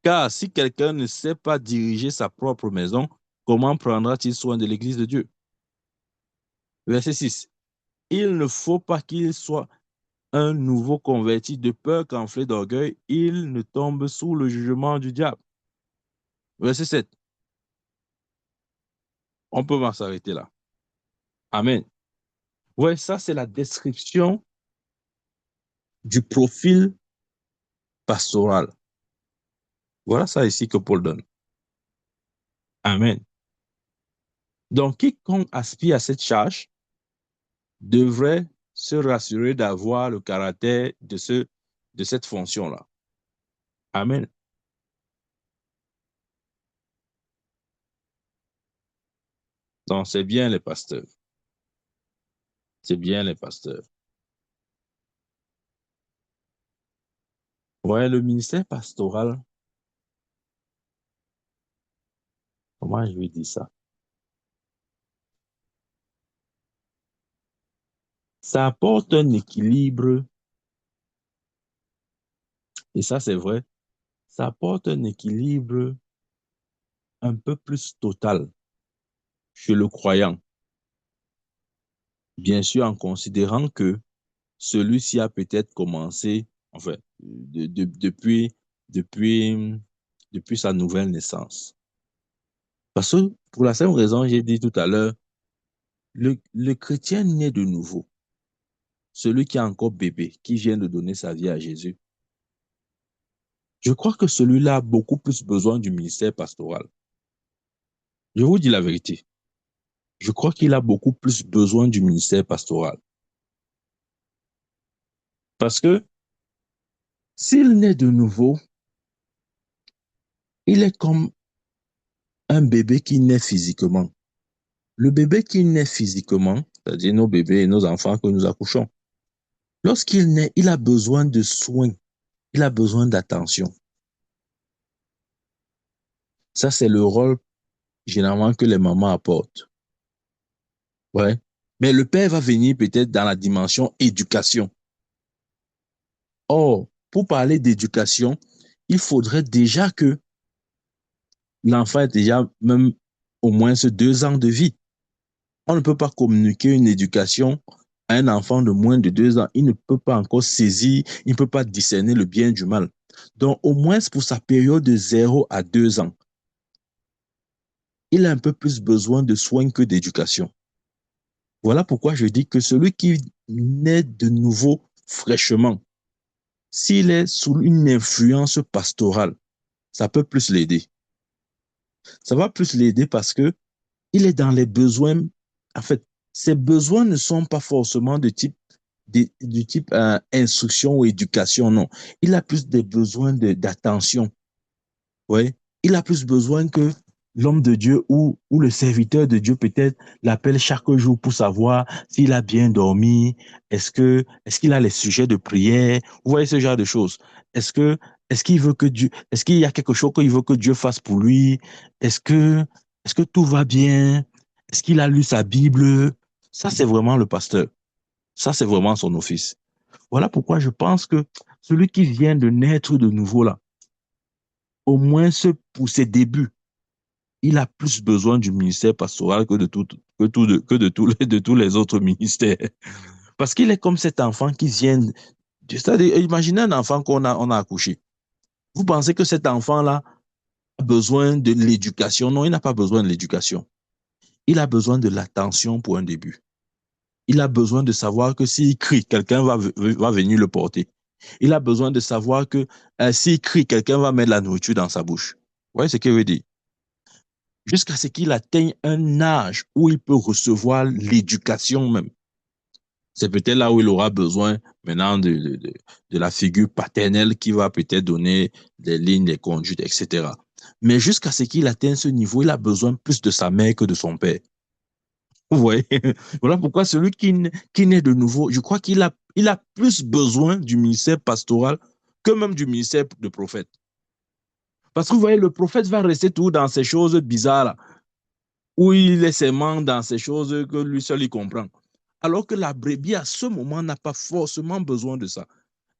Car si quelqu'un ne sait pas diriger sa propre maison, comment prendra-t-il soin de l'Église de Dieu? Verset 6. Il ne faut pas qu'il soit un nouveau converti de peur qu'enflé d'orgueil, il ne tombe sous le jugement du diable. Verset 7. On peut s'arrêter là. Amen. Ouais, ça, c'est la description du profil pastoral. Voilà ça ici que Paul donne. Amen. Donc, quiconque aspire à cette charge devrait se rassurer d'avoir le caractère de cette fonction-là. Amen. Donc, c'est bien les pasteurs. C'est bien les pasteurs. Ouais, le ministère pastoral, comment je vais dire ça? Ça apporte un équilibre, et ça c'est vrai, ça apporte un équilibre un peu plus total chez le croyant. Bien sûr, en considérant que celui-ci a peut-être commencé, enfin, depuis, depuis sa nouvelle naissance. Parce que, pour la simple raison, j'ai dit tout à l'heure, le chrétien naît de nouveau, celui qui est encore bébé, qui vient de donner sa vie à Jésus. Je crois que celui-là a beaucoup plus besoin du ministère pastoral. Je vous dis la vérité. Je crois qu'il a beaucoup plus besoin du ministère pastoral. Parce que s'il naît de nouveau, il est comme un bébé qui naît physiquement. Le bébé qui naît physiquement, c'est-à-dire nos bébés et nos enfants que nous accouchons, lorsqu'il naît, il a besoin de soins, il a besoin d'attention. Ça, c'est le rôle généralement que les mamans apportent. Ouais. Mais le père va venir peut-être dans la dimension éducation. Or, pour parler d'éducation, il faudrait déjà que l'enfant ait déjà même au moins 2 ans de vie. On ne peut pas communiquer une éducation à un enfant de moins de 2 ans. Il ne peut pas encore saisir, il ne peut pas discerner le bien du mal. Donc, au moins pour sa période de 0 à 2 ans, il a un peu plus besoin de soins que d'éducation. Voilà pourquoi je dis que celui qui naît de nouveau fraîchement, s'il est sous une influence pastorale, ça peut plus l'aider. Ça va plus l'aider parce que il est dans les besoins. En fait, ses besoins ne sont pas forcément du type instruction ou éducation, non. Il a plus des besoins d'attention. Ouais. Il a plus besoin que l'homme de Dieu ou le serviteur de Dieu peut-être l'appelle chaque jour pour savoir s'il a bien dormi, est-ce qu'il a les sujets de prière, vous voyez ce genre de choses. Est-ce que est-ce qu'il veut que Dieu, est-ce qu'il y a quelque chose qu'il veut que Dieu fasse pour lui? Est-ce que est-ce que tout va bien? Est-ce qu'il a lu sa Bible? Ça, c'est vraiment le pasteur. Ça, c'est vraiment son office. Voilà pourquoi je pense que celui qui vient de naître de nouveau, là, au moins pour ses débuts, il a plus besoin du ministère pastoral de tous les autres ministères. Parce qu'il est comme cet enfant qui vient. C'est-à-dire, imaginez un enfant on a accouché. Vous pensez que cet enfant-là a besoin de l'éducation? Non, il n'a pas besoin de l'éducation. Il a besoin de l'attention pour un début. Il a besoin de savoir que s'il crie, quelqu'un va venir le porter. Il a besoin de savoir que s'il crie, quelqu'un va mettre la nourriture dans sa bouche. Vous voyez ce qu'il veut dire? Jusqu'à ce qu'il atteigne un âge où il peut recevoir l'éducation même. C'est peut-être là où il aura besoin maintenant de la figure paternelle qui va peut-être donner des lignes, des conduites, etc. Mais jusqu'à ce qu'il atteigne ce niveau, il a besoin plus de sa mère que de son père. Vous voyez? Voilà pourquoi celui qui naît de nouveau, je crois il a plus besoin du ministère pastoral que même du ministère de prophète. Parce que vous voyez, le prophète va rester toujours dans ces choses bizarres là, où il est seulement dans ces choses que lui seul il comprend. Alors que la brebis, à ce moment, n'a pas forcément besoin de ça.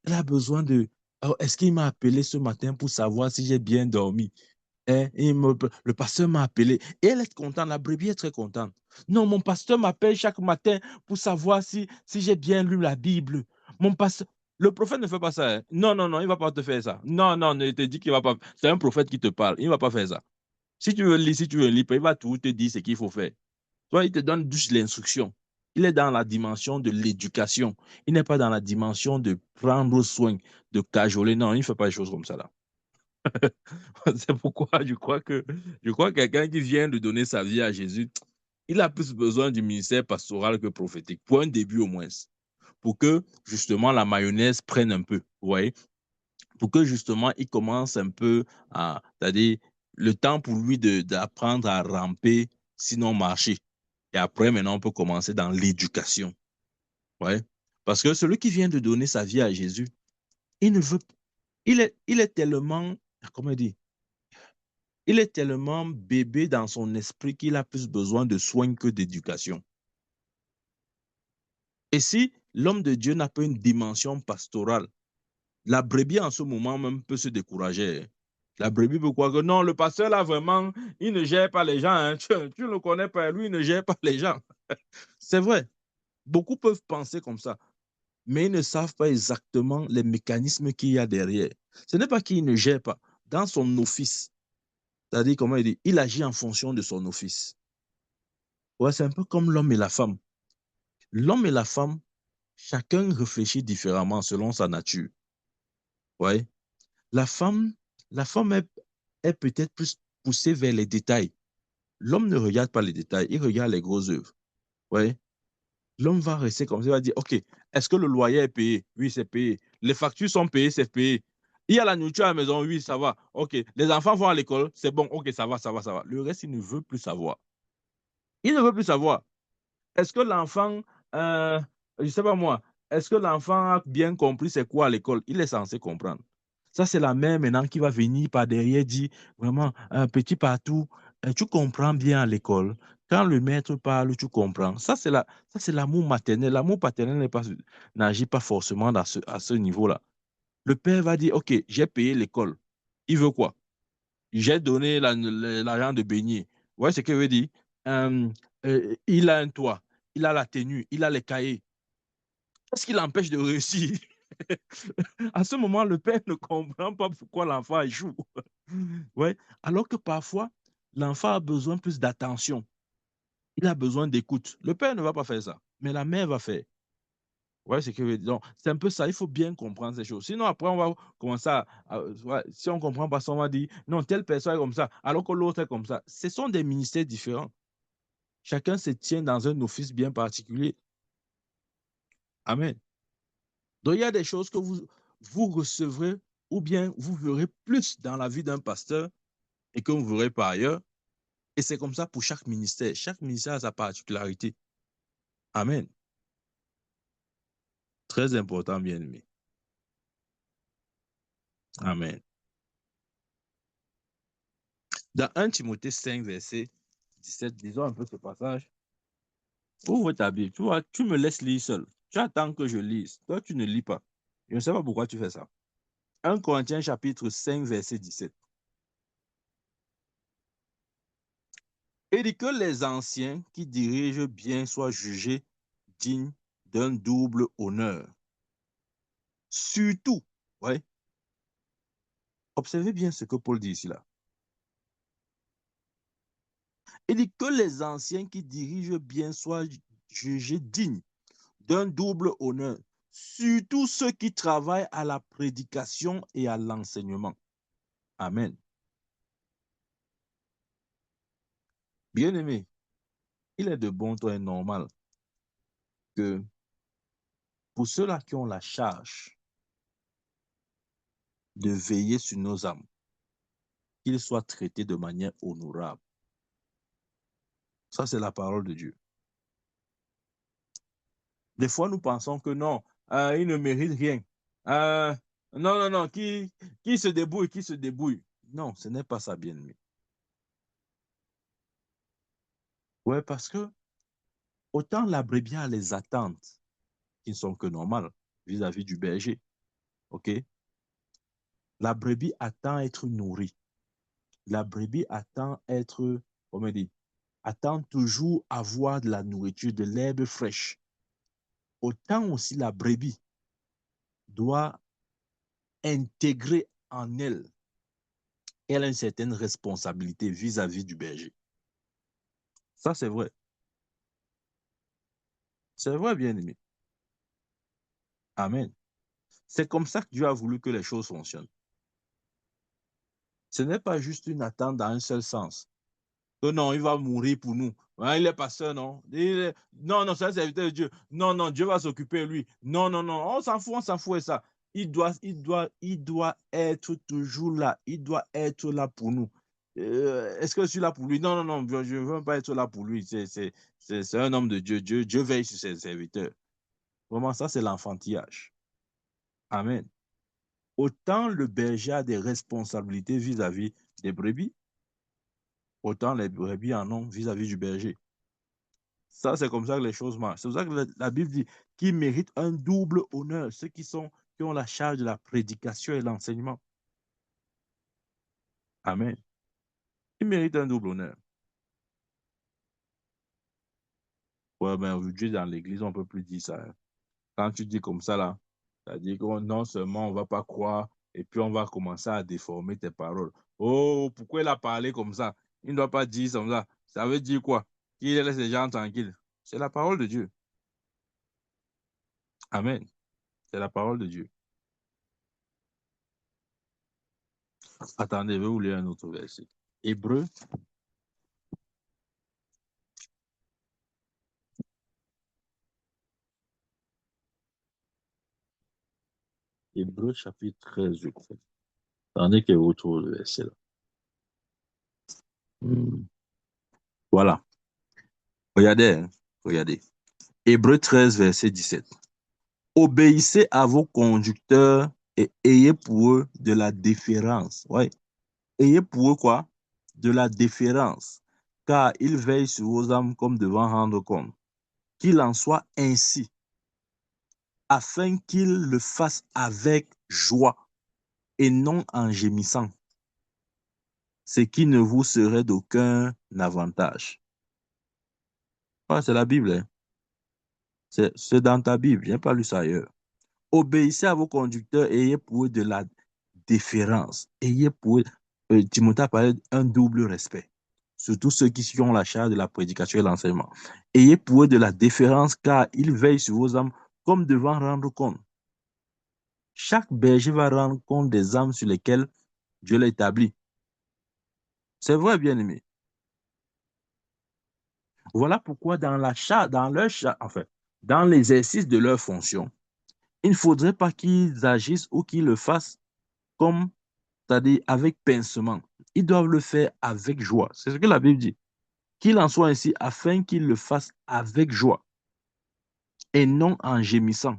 Elle a besoin de, oh, est-ce qu'il m'a appelé ce matin pour savoir si j'ai bien dormi? Hein, le pasteur m'a appelé. Et elle est contente, la brebis est très contente. Non, mon pasteur m'appelle chaque matin pour savoir si j'ai bien lu la Bible. Mon pasteur, le prophète ne fait pas ça. Hein. Non, non, non, il ne va pas te faire ça. Non, non, ne te dit qu'il va pas. C'est un prophète qui te parle. Il ne va pas faire ça. Si tu veux lire, si tu veux lire, il va tout te dire ce qu'il faut faire. Toi, il te donne juste l'instruction. Il est dans la dimension de l'éducation. Il n'est pas dans la dimension de prendre soin, de cajoler. Non, il ne fait pas les choses comme ça là. C'est pourquoi je crois que quelqu'un qui vient de donner sa vie à Jésus, il a plus besoin du ministère pastoral que prophétique, pour un début au moins, pour que justement la mayonnaise prenne un peu, vous voyez, pour que justement il commence un peu à, c'est-à-dire le temps pour lui d'apprendre à ramper, sinon marcher. Et après, maintenant, on peut commencer dans l'éducation, ouais. Parce que celui qui vient de donner sa vie à Jésus, il ne veut, il est tellement, comment dire, il est tellement bébé dans son esprit qu'il a plus besoin de soins que d'éducation. Et si l'homme de Dieu n'a pas une dimension pastorale, la brebis en ce moment même peut se décourager. La brebis peut croire que non, le pasteur là vraiment, il ne gère pas les gens. Hein. Tu ne le connais pas, lui, il ne gère pas les gens. C'est vrai, beaucoup peuvent penser comme ça, mais ils ne savent pas exactement les mécanismes qu'il y a derrière. Ce n'est pas qu'il ne gère pas. Dans son office, c'est-à-dire, comment il dit, il agit en fonction de son office. Ouais, c'est un peu comme l'homme et la femme. L'homme et la femme, chacun réfléchit différemment selon sa nature. Ouais. La femme, la femme est peut-être plus poussée vers les détails. L'homme ne regarde pas les détails, il regarde les grosses œuvres. Ouais. L'homme va rester comme ça, il va dire, OK, est-ce que le loyer est payé? Oui, c'est payé. Les factures sont payées, c'est payé. Il y a la nourriture à la maison, oui, ça va. OK. Les enfants vont à l'école, c'est bon, OK, ça va, ça va, ça va. Le reste, il ne veut plus savoir. Il ne veut plus savoir. Est-ce que l'enfant, je ne sais pas moi, est-ce que l'enfant a bien compris c'est quoi à l'école? Il est censé comprendre. Ça, c'est la mère maintenant qui va venir par derrière dire, vraiment, un petit partout, tu comprends bien à l'école. Quand le maître parle, tu comprends. Ça, c'est l'amour maternel. L'amour paternel n'agit pas forcément à ce niveau-là. Le père va dire, OK, j'ai payé l'école. Il veut quoi? J'ai donné l'argent de baigner. Vous voyez ce que veut dire? Euh, il a un toit, il a la tenue, il a les cahiers. Qu'est-ce qui l'empêche de réussir? À ce moment, le père ne comprend pas pourquoi l'enfant échoue. Ouais. Alors que parfois, l'enfant a besoin plus d'attention. Il a besoin d'écoute. Le père ne va pas faire ça, mais la mère va faire. Ouais, c'est que donc c'est un peu ça. Il faut bien comprendre ces choses. Sinon, après, on va commencer ouais, si on ne comprend pas ça, on va dire non, telle personne est comme ça, alors que l'autre est comme ça. Ce sont des ministères différents. Chacun se tient dans un office bien particulier. Amen. Donc, il y a des choses que vous recevrez ou bien vous verrez plus dans la vie d'un pasteur et que vous verrez par ailleurs. Et c'est comme ça pour chaque ministère. Chaque ministère a sa particularité. Amen. Très important, bien aimé. Amen. Dans 1 Timothée 5, verset 17, disons un peu ce passage. Ouvre ta Bible, tu vois, tu me laisses lire seul. Tu attends que je lise. Toi, tu ne lis pas. Je ne sais pas pourquoi tu fais ça. 1 Corinthiens chapitre 5, verset 17. Il dit que les anciens qui dirigent bien soient jugés dignes d'un double honneur. Surtout, ouais, observez bien ce que Paul dit ici là. Il dit que les anciens qui dirigent bien soient jugés dignes d'un double honneur, surtout ceux qui travaillent à la prédication et à l'enseignement. Amen. Bien-aimé, il est de bon ton et normal que pour ceux-là qui ont la charge de veiller sur nos âmes, qu'ils soient traités de manière honorable. Ça, c'est la parole de Dieu. Des fois, nous pensons que non, ils ne méritent rien. Non, non, non, qui se débrouille, qui se débrouille. Non, ce n'est pas ça, bien-aimé. Ouais, parce que autant la brebis a les attentes qui ne sont que normales vis-à-vis du berger, ok? La brebis attend être nourrie. La brebis attend être, comment dire, attend toujours avoir de la nourriture, de l'herbe fraîche. Autant aussi la brebis doit intégrer en elle, elle a une certaine responsabilité vis-à-vis du berger. Ça, c'est vrai. C'est vrai, bien-aimé. Amen. C'est comme ça que Dieu a voulu que les choses fonctionnent. Ce n'est pas juste une attente dans un seul sens. Que non, il va mourir pour nous. Hein, il est pasteur, non? Non, non, c'est un serviteur de Dieu. Non, non, Dieu va s'occuper de lui. Non, non, non, on s'en fout de ça. Il doit être toujours là. Il doit être là pour nous. Est-ce que je suis là pour lui? Non, non, non, je ne veux pas être là pour lui. C'est un homme de Dieu. Dieu veille sur ses serviteurs. Vraiment, ça, c'est l'enfantillage. Amen. Autant le berger a des responsabilités vis-à-vis des brebis, autant les brebis en ont vis-à-vis du berger. Ça, c'est comme ça que les choses marchent. C'est pour ça que la Bible dit qu'ils méritent un double honneur, ceux qui ont la charge de la prédication et l'enseignement. Amen. Ils méritent un double honneur. Ouais, mais aujourd'hui, dans l'Église, on ne peut plus dire ça. Hein. Quand tu dis comme ça, là, c'est-à-dire que non seulement on ne va pas croire, et puis on va commencer à déformer tes paroles. Oh, pourquoi il a parlé comme ça? Il ne doit pas dire comme ça. Ça veut dire quoi? Qu'il laisse les gens tranquilles. C'est la parole de Dieu. Amen. C'est la parole de Dieu. Attendez, je vais vous lire un autre verset. Hébreu, Hébreu chapitre 13, je crois. Attendez que vous trouvez le verset là. Voilà. Regardez, hein. Regardez. Hébreu 13, verset 17. Obéissez à vos conducteurs et ayez pour eux de la déférence. Ouais. Ayez pour eux quoi? De la déférence. Car ils veillent sur vos âmes comme devant rendre compte. Qu'il en soit ainsi, afin qu'ils le fassent avec joie et non en gémissant, ce qui ne vous serait d'aucun avantage. Ouais, c'est la Bible. Hein. C'est dans ta Bible. Je n'ai pas lu ça ailleurs. Obéissez à vos conducteurs et ayez pour eux de la déférence. Ayez pour eux, Timothée a parlé d'un double respect. Surtout ceux qui ont la charge de la prédication et l'enseignement. Ayez pour eux de la déférence car ils veillent sur vos âmes comme devant rendre compte. Chaque berger va rendre compte des âmes sur lesquelles Dieu l'a établi. C'est vrai, bien-aimé. Voilà pourquoi dans dans l'exercice de leur fonction, il ne faudrait pas qu'ils agissent ou qu'ils le fassent comme, c'est-à-dire avec pincement. Ils doivent le faire avec joie. C'est ce que la Bible dit. Qu'il en soit ainsi afin qu'ils le fassent avec joie et non en gémissant.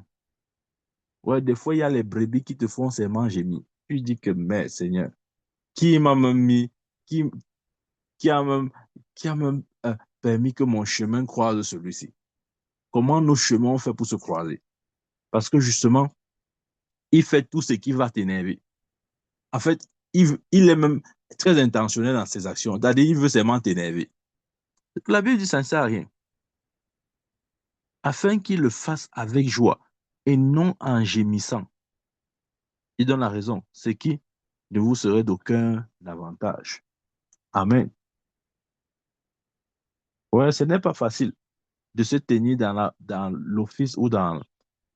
Ouais, des fois, il y a les brebis qui te font seulement gémir. Tu dis que, mais Seigneur, qui m'a même mis, qui, qui a même permis que mon chemin croise celui-ci? Comment nos chemins ont fait pour se croiser? Parce que justement, il fait tout ce qui va t'énerver. En fait, il est même très intentionnel dans ses actions. C'est-à-dire, il veut seulement t'énerver. La Bible dit ça ne sert à rien. Afin qu'il le fasse avec joie et non en gémissant. Il donne la raison. C'est qui ne vous serait d'aucun avantage. Amen. Ouais, ce n'est pas facile de se tenir dans l'office ou dans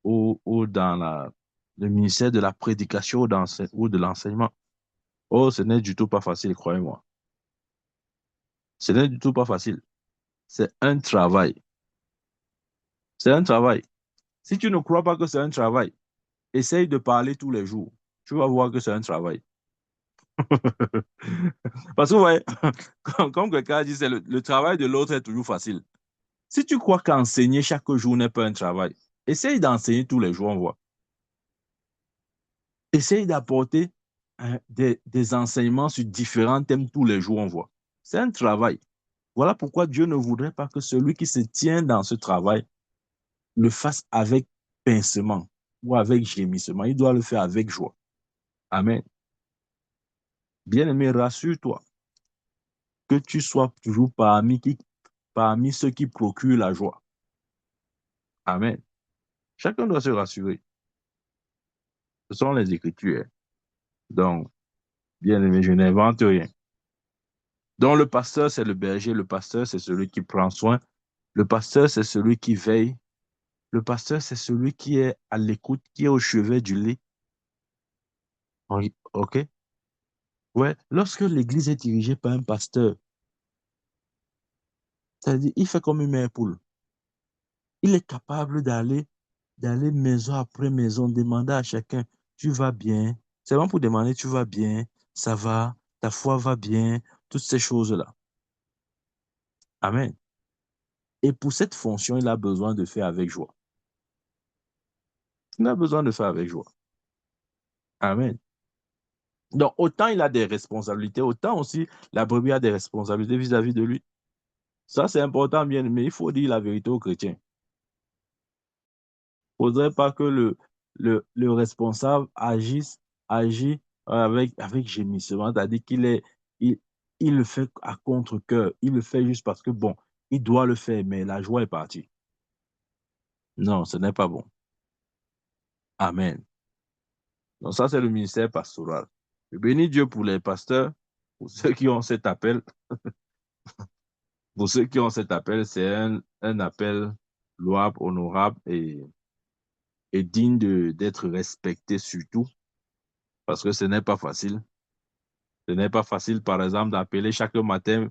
le ministère de la prédication ou de l'enseignement. Oh, ce n'est du tout pas facile, croyez-moi. Ce n'est du tout pas facile. C'est un travail. C'est un travail. Si tu ne crois pas que c'est un travail, essaye de parler tous les jours. Tu vas voir que c'est un travail. Parce que, ouais, comme quelqu'un a dit, c'est le travail de l'autre est toujours facile. Si tu crois qu'enseigner chaque jour n'est pas un travail, essaye d'enseigner tous les jours, on voit. Essaye d'apporter des enseignements sur différents thèmes tous les jours, on voit. C'est un travail. Voilà pourquoi Dieu ne voudrait pas que celui qui se tient dans ce travail le fasse avec pincement ou avec gémissement. Il doit le faire avec joie. Amen. Bien-aimé, rassure-toi que tu sois toujours parmi ceux qui procurent la joie. Amen. Chacun doit se rassurer. Ce sont les Écritures. Donc, bien-aimé, je n'invente rien. Donc, le pasteur, c'est le berger. Le pasteur, c'est celui qui prend soin. Le pasteur, c'est celui qui veille. Le pasteur, c'est celui qui est à l'écoute, qui est au chevet du lit. Oui, OK? Ouais. Lorsque l'église est dirigée par un pasteur, c'est-à-dire, il fait comme une mère poule. Il est capable d'aller maison après maison, demander à chacun, tu vas bien? C'est vraiment pour demander, tu vas bien? Ça va? Ta foi va bien? Toutes ces choses-là. Amen. Et pour cette fonction, il a besoin de faire avec joie. Il a besoin de faire avec joie. Amen. Donc, autant il a des responsabilités, autant aussi la brebis a des responsabilités vis-à-vis de lui. Ça, c'est important, bien, mais il faut dire la vérité aux chrétiens. Il ne faudrait pas que le responsable agit avec gémissement, c'est-à-dire il le fait à contre-cœur, il le fait juste parce que, bon, il doit le faire, mais la joie est partie. Non, ce n'est pas bon. Amen. Donc ça, c'est le ministère pastoral. Je bénis Dieu pour les pasteurs, pour ceux qui ont cet appel. Pour ceux qui ont cet appel, c'est un appel louable, honorable et digne d'être respecté surtout, parce que ce n'est pas facile. Ce n'est pas facile, par exemple, d'appeler chaque matin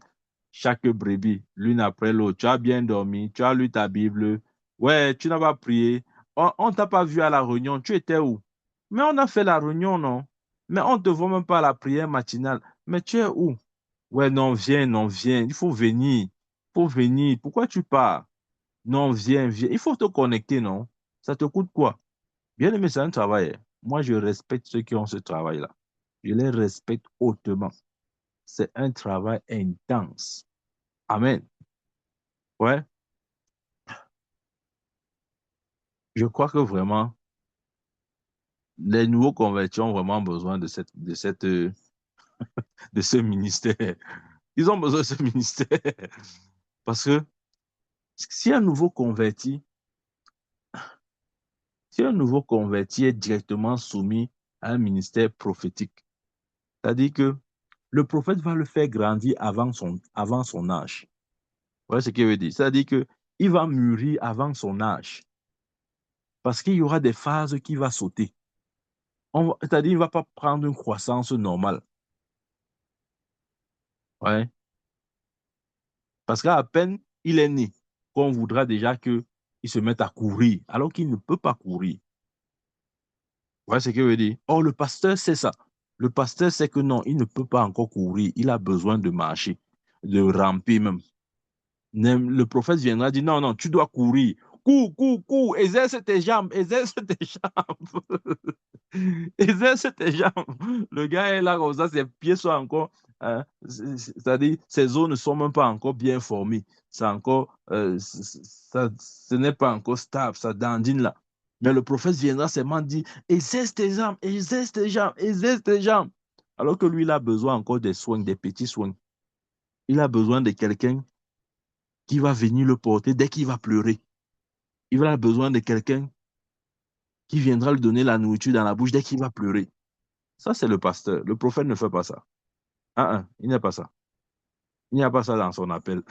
chaque brebis, l'une après l'autre. Tu as bien dormi, tu as lu ta Bible. Ouais, tu n'as pas prié. On ne t'a pas vu à la réunion. Tu étais où? Mais on a fait la réunion, non? Mais on ne te voit même pas à la prière matinale. Mais tu es où? Ouais, non, viens, non, viens. Il faut venir. Il faut venir. Pourquoi tu pars? Non, viens, viens. Il faut te connecter, non? Ça te coûte quoi? Bien aimé, c'est un travail. Moi, je respecte ceux qui ont ce travail-là. Je les respecte hautement. C'est un travail intense. Amen. Ouais, je crois que vraiment, les nouveaux convertis ont vraiment besoin de ce ministère. Ils ont besoin de ce ministère. Parce que si un nouveau converti, si un nouveau converti est directement soumis à un ministère prophétique, c'est-à-dire que le prophète va le faire grandir avant son âge. Vous voyez ce qu'il veut dire? C'est-à-dire qu'il va mûrir avant son âge. Parce qu'il y aura des phases qui vont sauter. C'est-à-dire qu'il ne va pas prendre une croissance normale. Ouais. Parce qu'à peine il est né, qu'on voudra déjà qu'il se mette à courir, alors qu'il ne peut pas courir. Vous voyez ce que je veux dire? Or, le pasteur sait ça. Le pasteur sait que non, il ne peut pas encore courir. Il a besoin de marcher, de ramper même. Le prophète viendra dire, non, non, tu dois courir. Cours, cours, cours, exerce tes jambes, exerce tes jambes. Exerce tes jambes. Le gars est là comme ça, ses pieds sont encore hein, c'est-à-dire, ces eaux ne sont même pas encore bien formées. C'est encore, ce n'est pas encore stable, ça dandine là. Mais le prophète viendra seulement dire, exerce tes jambes, exerce tes jambes, exerce tes jambes. Alors que lui, il a besoin encore des soins, des petits soins. Il a besoin de quelqu'un qui va venir le porter dès qu'il va pleurer. Il a besoin de quelqu'un qui viendra lui donner la nourriture dans la bouche dès qu'il va pleurer. Ça, c'est le pasteur. Le prophète ne fait pas ça. Il n'y a pas ça. Il n'y a pas ça dans son appel.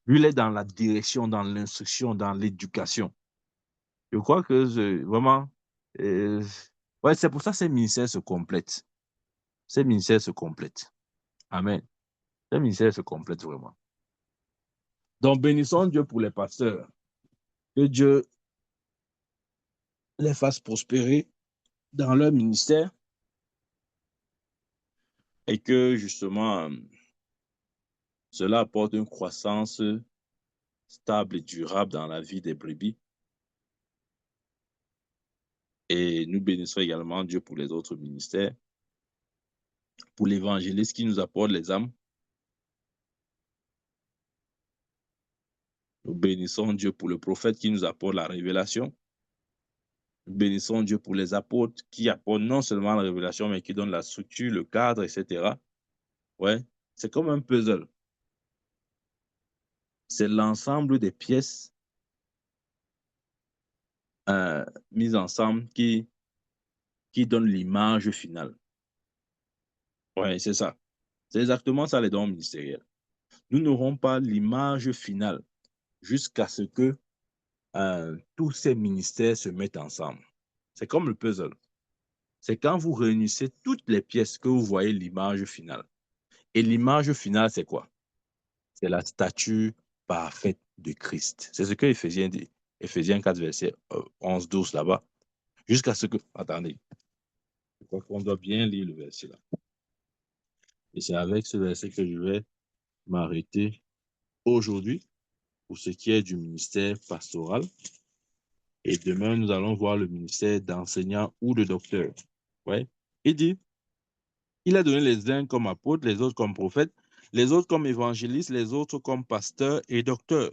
Lui, il est dans la direction, dans l'instruction, dans l'éducation. Je crois que vraiment, ouais, c'est pour ça que ces ministères se complètent. Ces ministères se complètent. Amen. Ces ministères se complètent vraiment. Donc, bénissons Dieu pour les pasteurs. Que Dieu les fasse prospérer dans leur ministère et que justement, cela apporte une croissance stable et durable dans la vie des brebis. Et nous bénissons également Dieu pour les autres ministères, pour l'évangéliste qui nous apporte les âmes. Nous bénissons Dieu pour le prophète qui nous apporte la révélation. Nous bénissons Dieu pour les apôtres qui apportent non seulement la révélation, mais qui donnent la structure, le cadre, etc. Ouais, c'est comme un puzzle. C'est l'ensemble des pièces mises ensemble qui donnent l'image finale. Ouais, c'est ça. C'est exactement ça les dons ministériels. Nous n'aurons pas l'image finale jusqu'à ce que tous ces ministères se mettent ensemble. C'est comme le puzzle. C'est quand vous réunissez toutes les pièces que vous voyez l'image finale. Et l'image finale, c'est quoi? C'est la statue parfaite de Christ. C'est ce que Éphésiens dit. Éphésiens 4, verset 11-12 là-bas. Jusqu'à ce que... Attendez. Je crois qu'on doit bien lire le verset là. Et c'est avec ce verset que je vais m'arrêter aujourd'hui pour ce qui est du ministère pastoral. Et demain, nous allons voir le ministère d'enseignant ou de docteur. Ouais. Il dit, il a donné les uns comme apôtres, les autres comme prophètes, les autres comme évangélistes, les autres comme pasteurs et docteurs,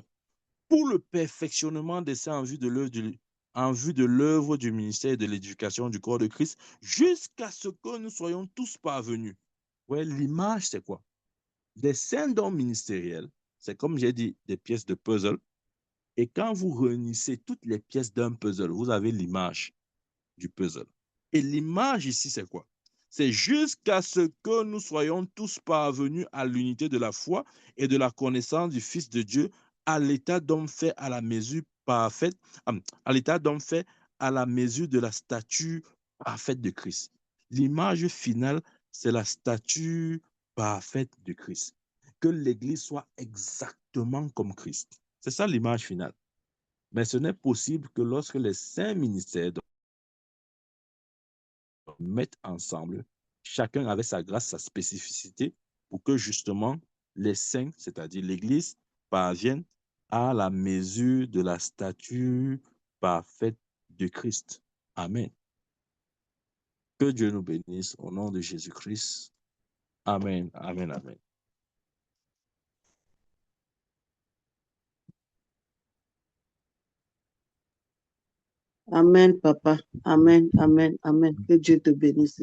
pour le perfectionnement des saints en vue de l'œuvre du ministère et de l'éducation du corps de Christ, jusqu'à ce que nous soyons tous parvenus. Ouais, l'image, c'est quoi? Des saints dons ministériels, c'est comme j'ai dit, des pièces de puzzle. Et quand vous réunissez toutes les pièces d'un puzzle, vous avez l'image du puzzle. Et l'image ici, c'est quoi? C'est jusqu'à ce que nous soyons tous parvenus à l'unité de la foi et de la connaissance du Fils de Dieu, à l'état d'homme fait à la mesure parfaite, à l'état d'homme fait à la mesure de la stature parfaite de Christ. L'image finale, c'est la stature parfaite de Christ. Que l'Église soit exactement comme Christ. C'est ça l'image finale. Mais ce n'est possible que lorsque les saints ministères mettent ensemble, chacun avec sa grâce, sa spécificité, pour que justement les saints, c'est-à-dire l'Église, parviennent à la mesure de la stature parfaite de Christ. Amen. Que Dieu nous bénisse au nom de Jésus-Christ. Amen, amen, amen. Amen, papa. Amen, amen, amen. Que Dieu te bénisse.